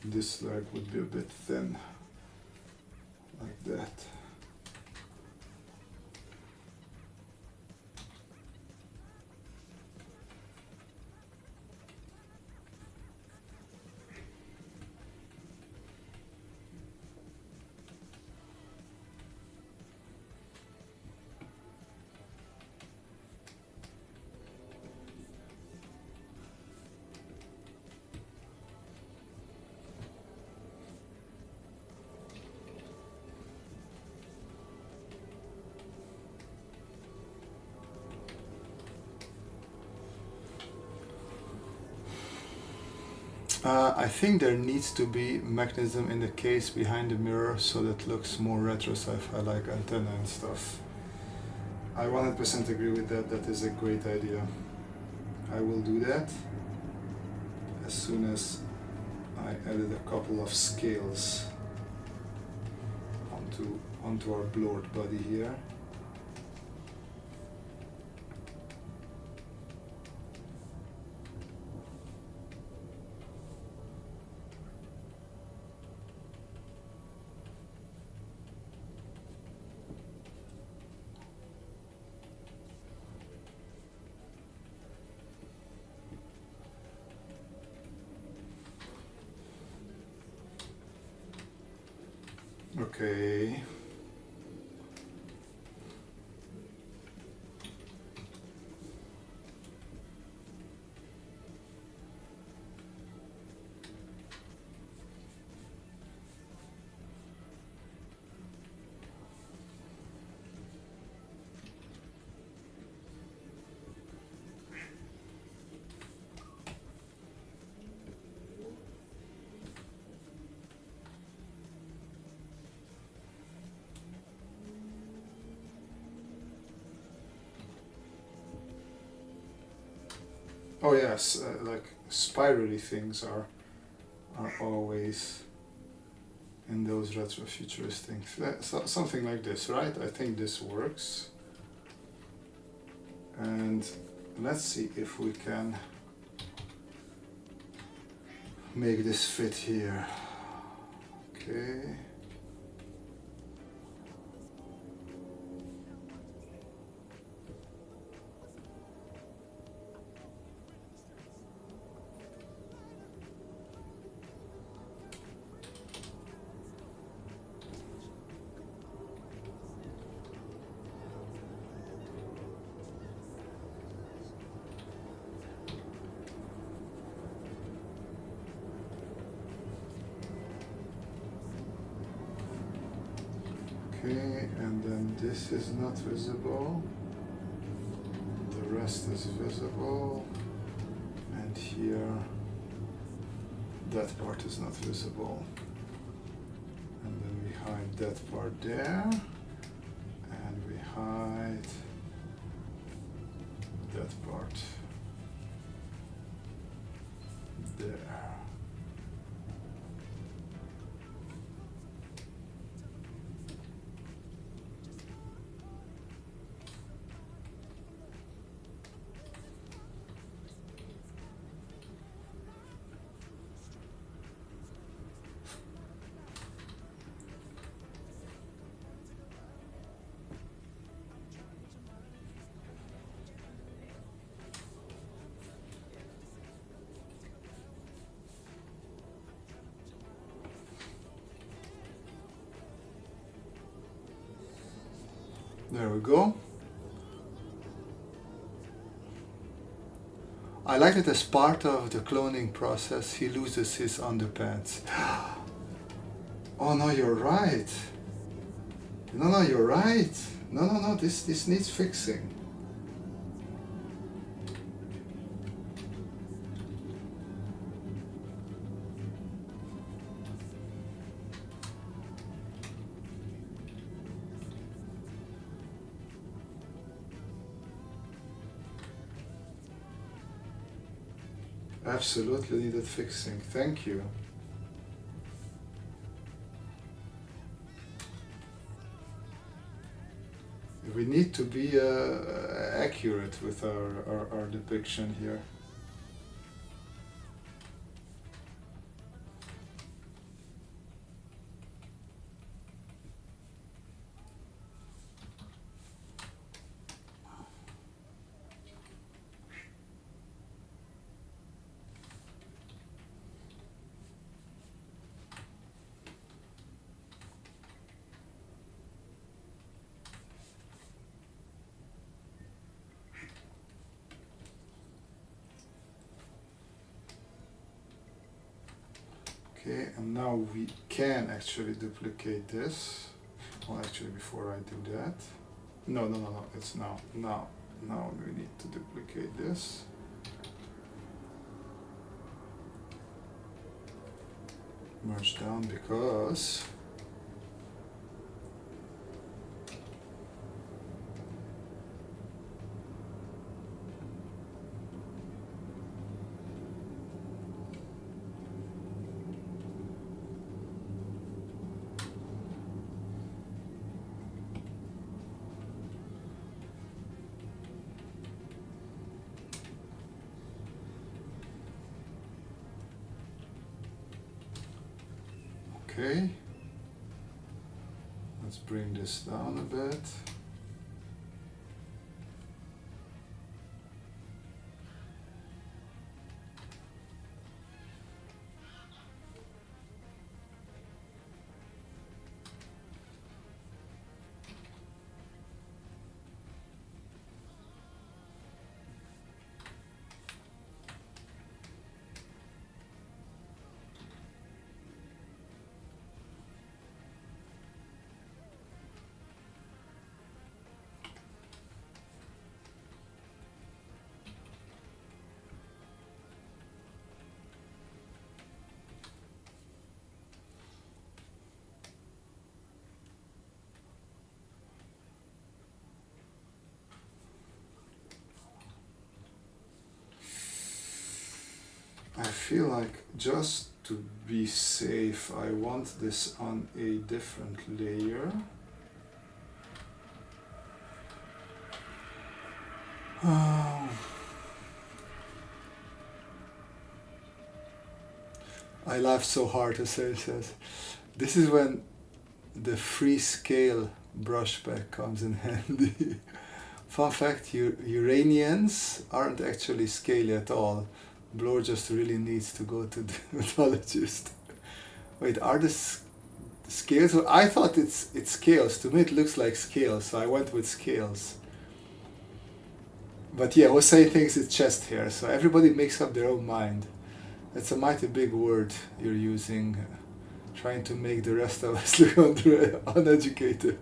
Speaker 1: This leg would be a bit thin, like that. I think there needs to be mechanism in the case behind the mirror so that looks more retro sci-fi like antenna and stuff. I 100% agree with that. That is a great idea. I will do that as soon as I added a couple of scales onto our blurred body here. Okay. Oh yes, like spirally things are always in those retrofuturistic things. So, something like this, right? I think this works. And let's see if we can make this fit here. Okay. Okay, and then this is not visible, the rest is visible, and here that part is not visible. And then we hide that part there, and we hide that part there. There we go. I like that as part of the cloning process, he loses his underpants. Oh no, you're right. No, you're right. No, this needs fixing. Absolutely needed fixing. Thank you. We need to be accurate with our depiction here. Okay, and now we can actually duplicate this. Well, actually, before I do that, no, it's now. Now we need to duplicate this. Merge down because okay, let's bring this down a bit. I feel like just to be safe, I want this on a different layer. I laughed so hard as Sarah says. This is when the free scale brushback comes in handy. Fun fact, Uranians aren't actually scaly at all. Blur just really needs to go to the dermatologist. Wait, are the scales? I thought it's scales. To me it looks like scales, so I went with scales. But yeah, Jose thinks it's chest hair, so everybody makes up their own mind. It's a mighty big word you're using, trying to make the rest of us look uneducated.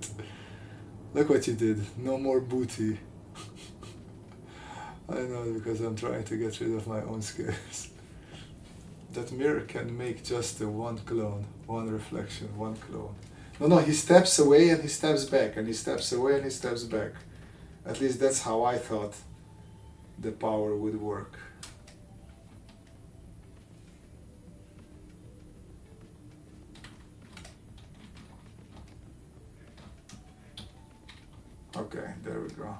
Speaker 1: Look what you did. No more booty. I know, because I'm trying to get rid of my own scales. That mirror can make just the one clone, one reflection, one clone. No, he steps away and he steps back, and he steps away and he steps back. At least that's how I thought the power would work. Okay, there we go.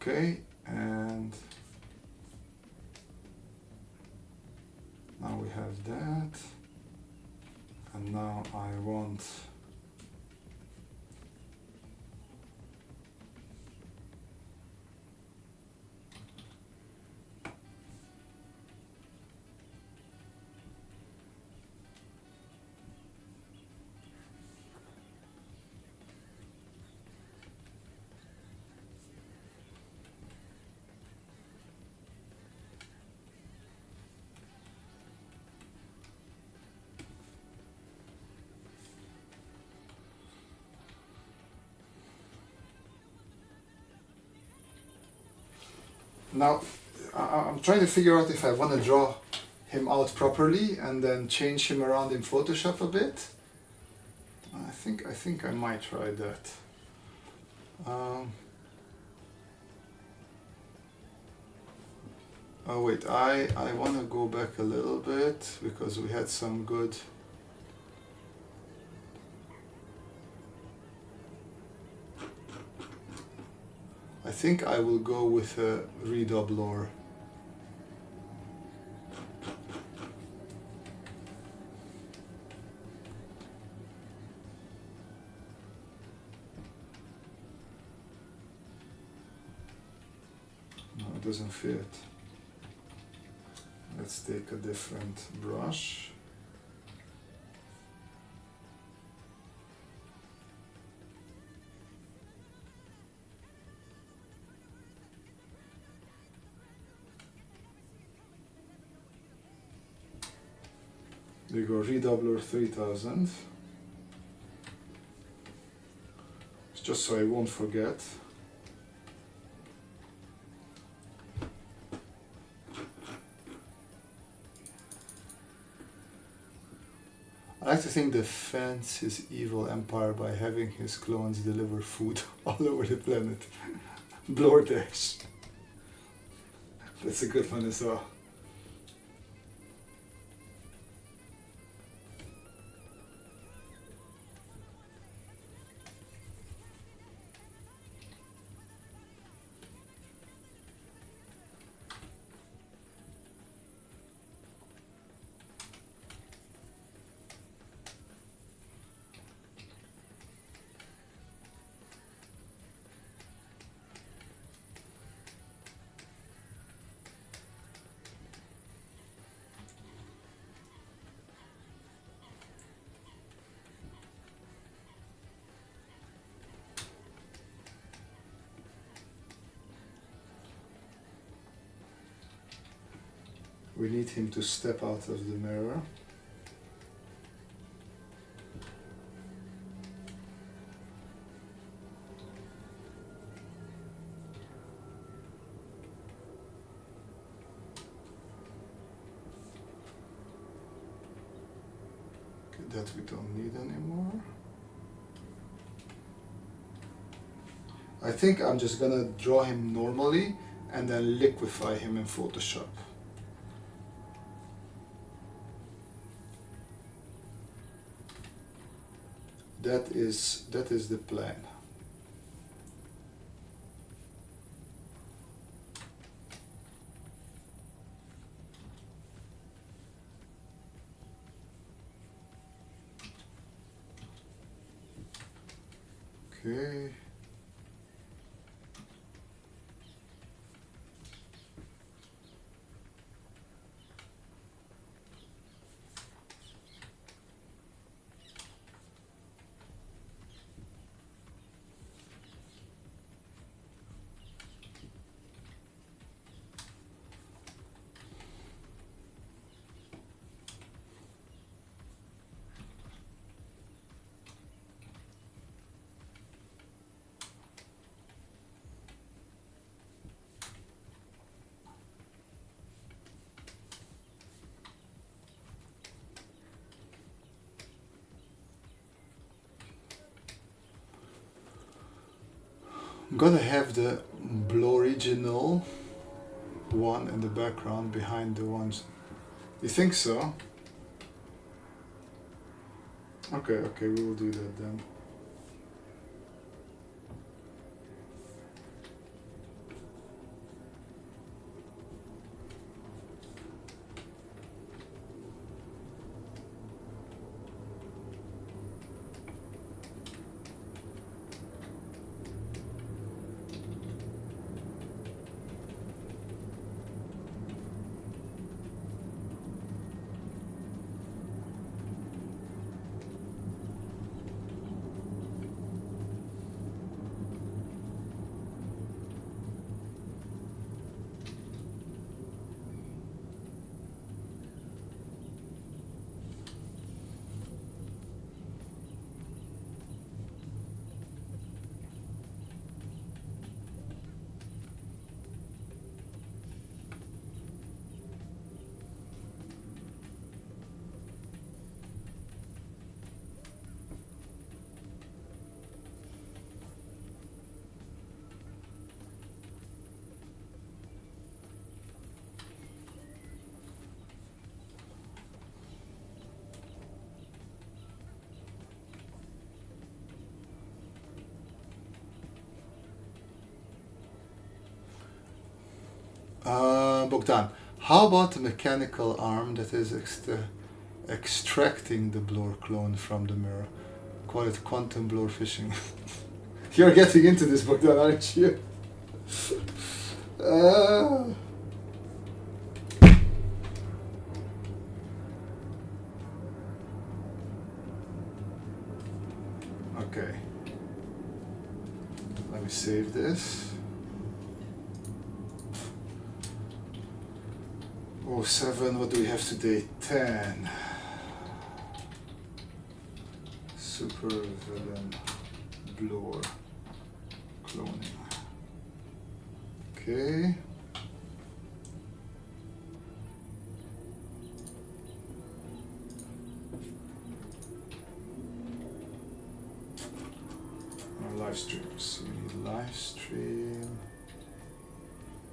Speaker 1: Okay, and now we have that, and now I want now I'm trying to figure out if I want to draw him out properly and then change him around in Photoshop a bit. I think I might try that. Oh wait, I want to go back a little bit because we had some good. I think I will go with a redoubler. No, it doesn't fit. Let's take a different brush. There you go, redoubler 3000. It's just so I won't forget. I like to think the fends his evil empire by having his clones deliver food all over the planet. Blower Dash. That's a good one as well. We need him to step out of the mirror. Okay, that we don't need anymore. I think I'm just gonna draw him normally and then liquefy him in Photoshop. That is the plan. Okay. I'm gonna have the blue original one in the background behind the ones. You think so? Okay, we will do that then. Bogdan, how about the mechanical arm that is extracting the blur clone from the mirror? Call it quantum blur fishing. You're getting into this, Bogdan, aren't you? Okay. Let me save this. Oh, 7, what do we have today? 10. Supervillain blur cloning. Okay. Live streams. We need live stream.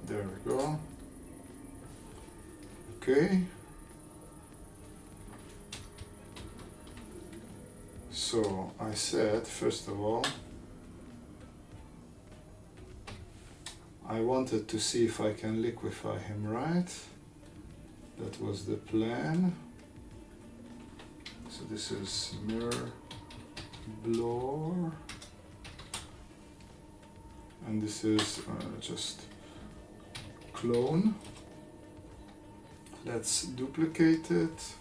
Speaker 1: There we go. Okay. So I said, first of all, I wanted to see if I can liquefy him, right? That was the plan. So this is mirror blur. And this is just clone. Let's duplicate it.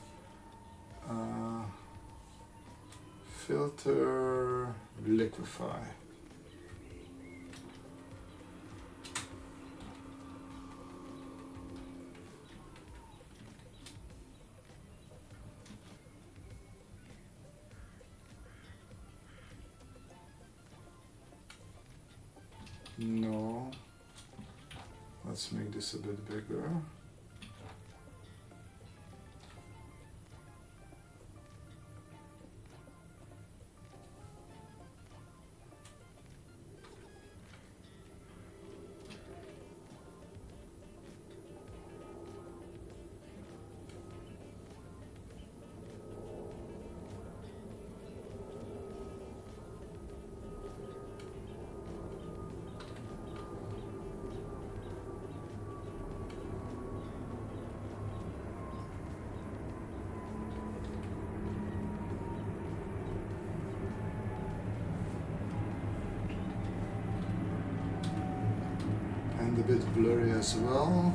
Speaker 1: Filter, liquefy. No. Let's make this a bit bigger. A bit blurry as well.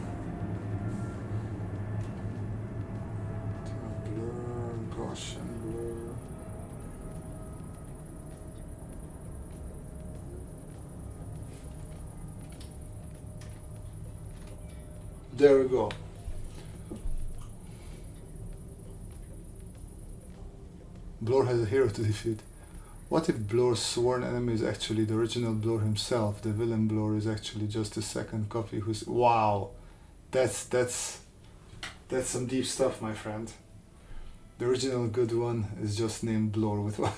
Speaker 1: Blur, Gaussian blur. There we go. Blur has a hero to defeat. What if Blur's sworn enemy is actually the original Blur himself? The villain Blur is actually just a second copy who's... Wow! That's some deep stuff, my friend. The original good one is just named Blur with one.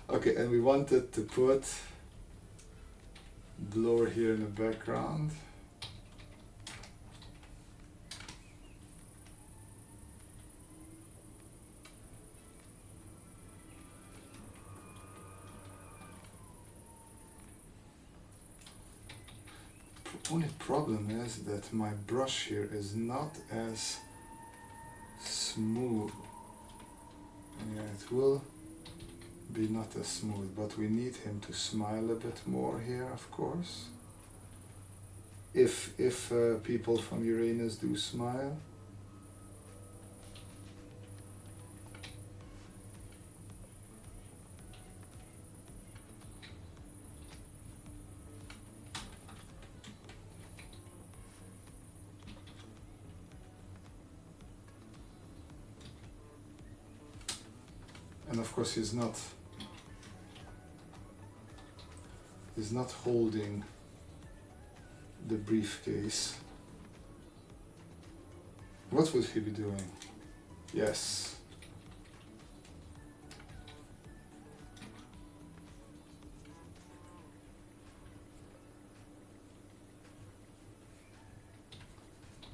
Speaker 1: Okay, and we wanted to put Blur here in the background. Only problem is that my brush here is not as smooth. Yeah, it will be not as smooth, but we need him to smile a bit more here, of course. If people from Uranus do smile. And of course he's not holding the briefcase. What would he be doing? Yes.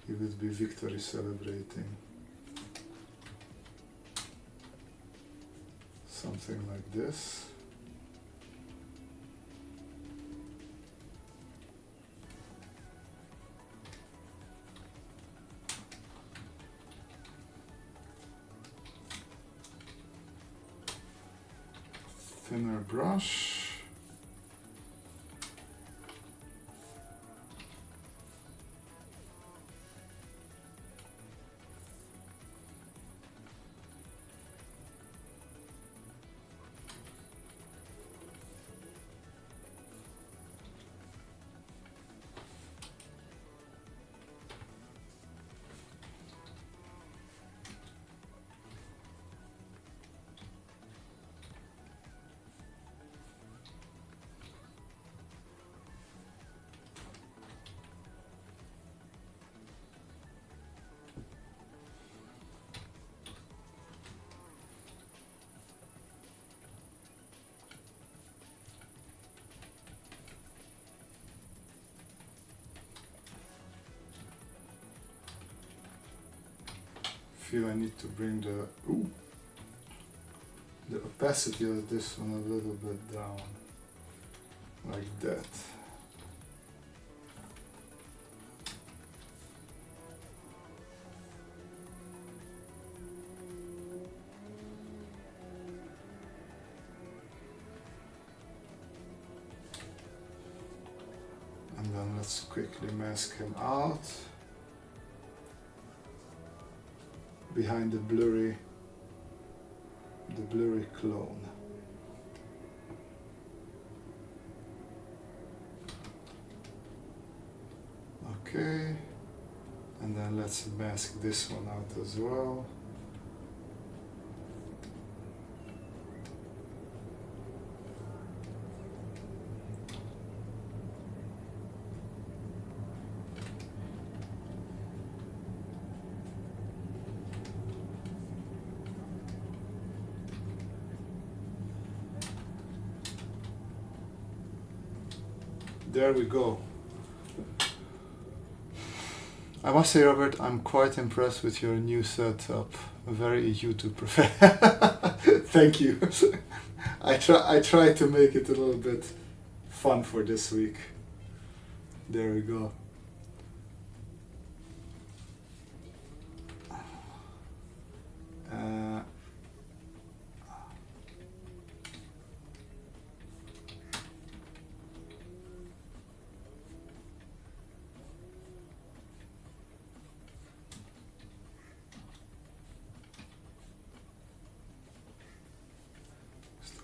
Speaker 1: He would be victory celebrating. Something like this. thinner brush. Feel I need to bring the opacity of this one a little bit down, like that. And then let's quickly mask him out behind the blurry clone. Okay, and then let's mask this one out as well. There we go. I must say, Robert, I'm quite impressed with your new setup. Very YouTube professional. Thank you. I try to make it a little bit fun for this week. There we go.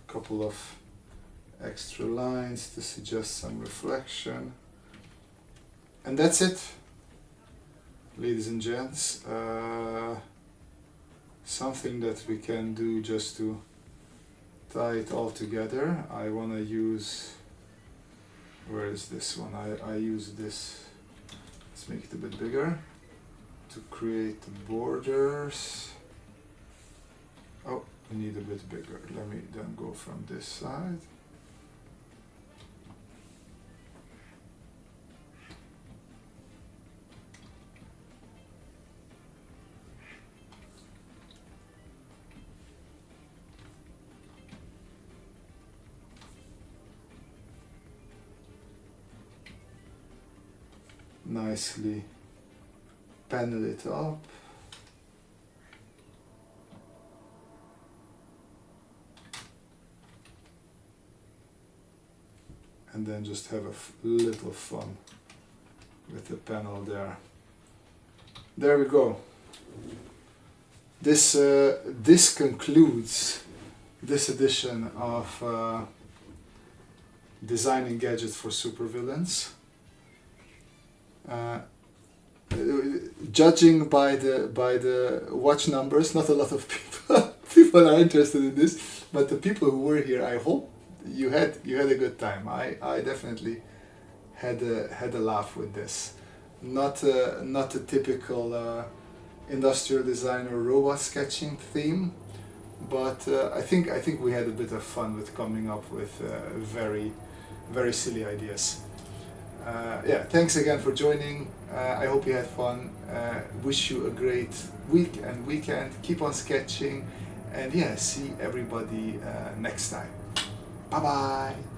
Speaker 1: Couple of extra lines to suggest some reflection, and that's it, ladies and gents. Something that we can do just to tie it all together. I want to use, where is this one? I use this, let's make it a bit bigger, to create the borders. Oh, we need a bit bigger. Let me then go from this side. Nicely panel it up. And then just have a little fun with the panel there. There we go. This concludes this edition of Designing Gadgets for Supervillains. Judging by the watch numbers, not a lot of people are interested in this, but the people who were here, I hope you had a good time. I definitely had a laugh with this. Not a typical industrial design or robot sketching theme, but I think we had a bit of fun with coming up with very silly ideas. Yeah, thanks again for joining. I hope you had fun. Wish you a great week and weekend. Keep on sketching, and yeah, see everybody next time. Bye bye.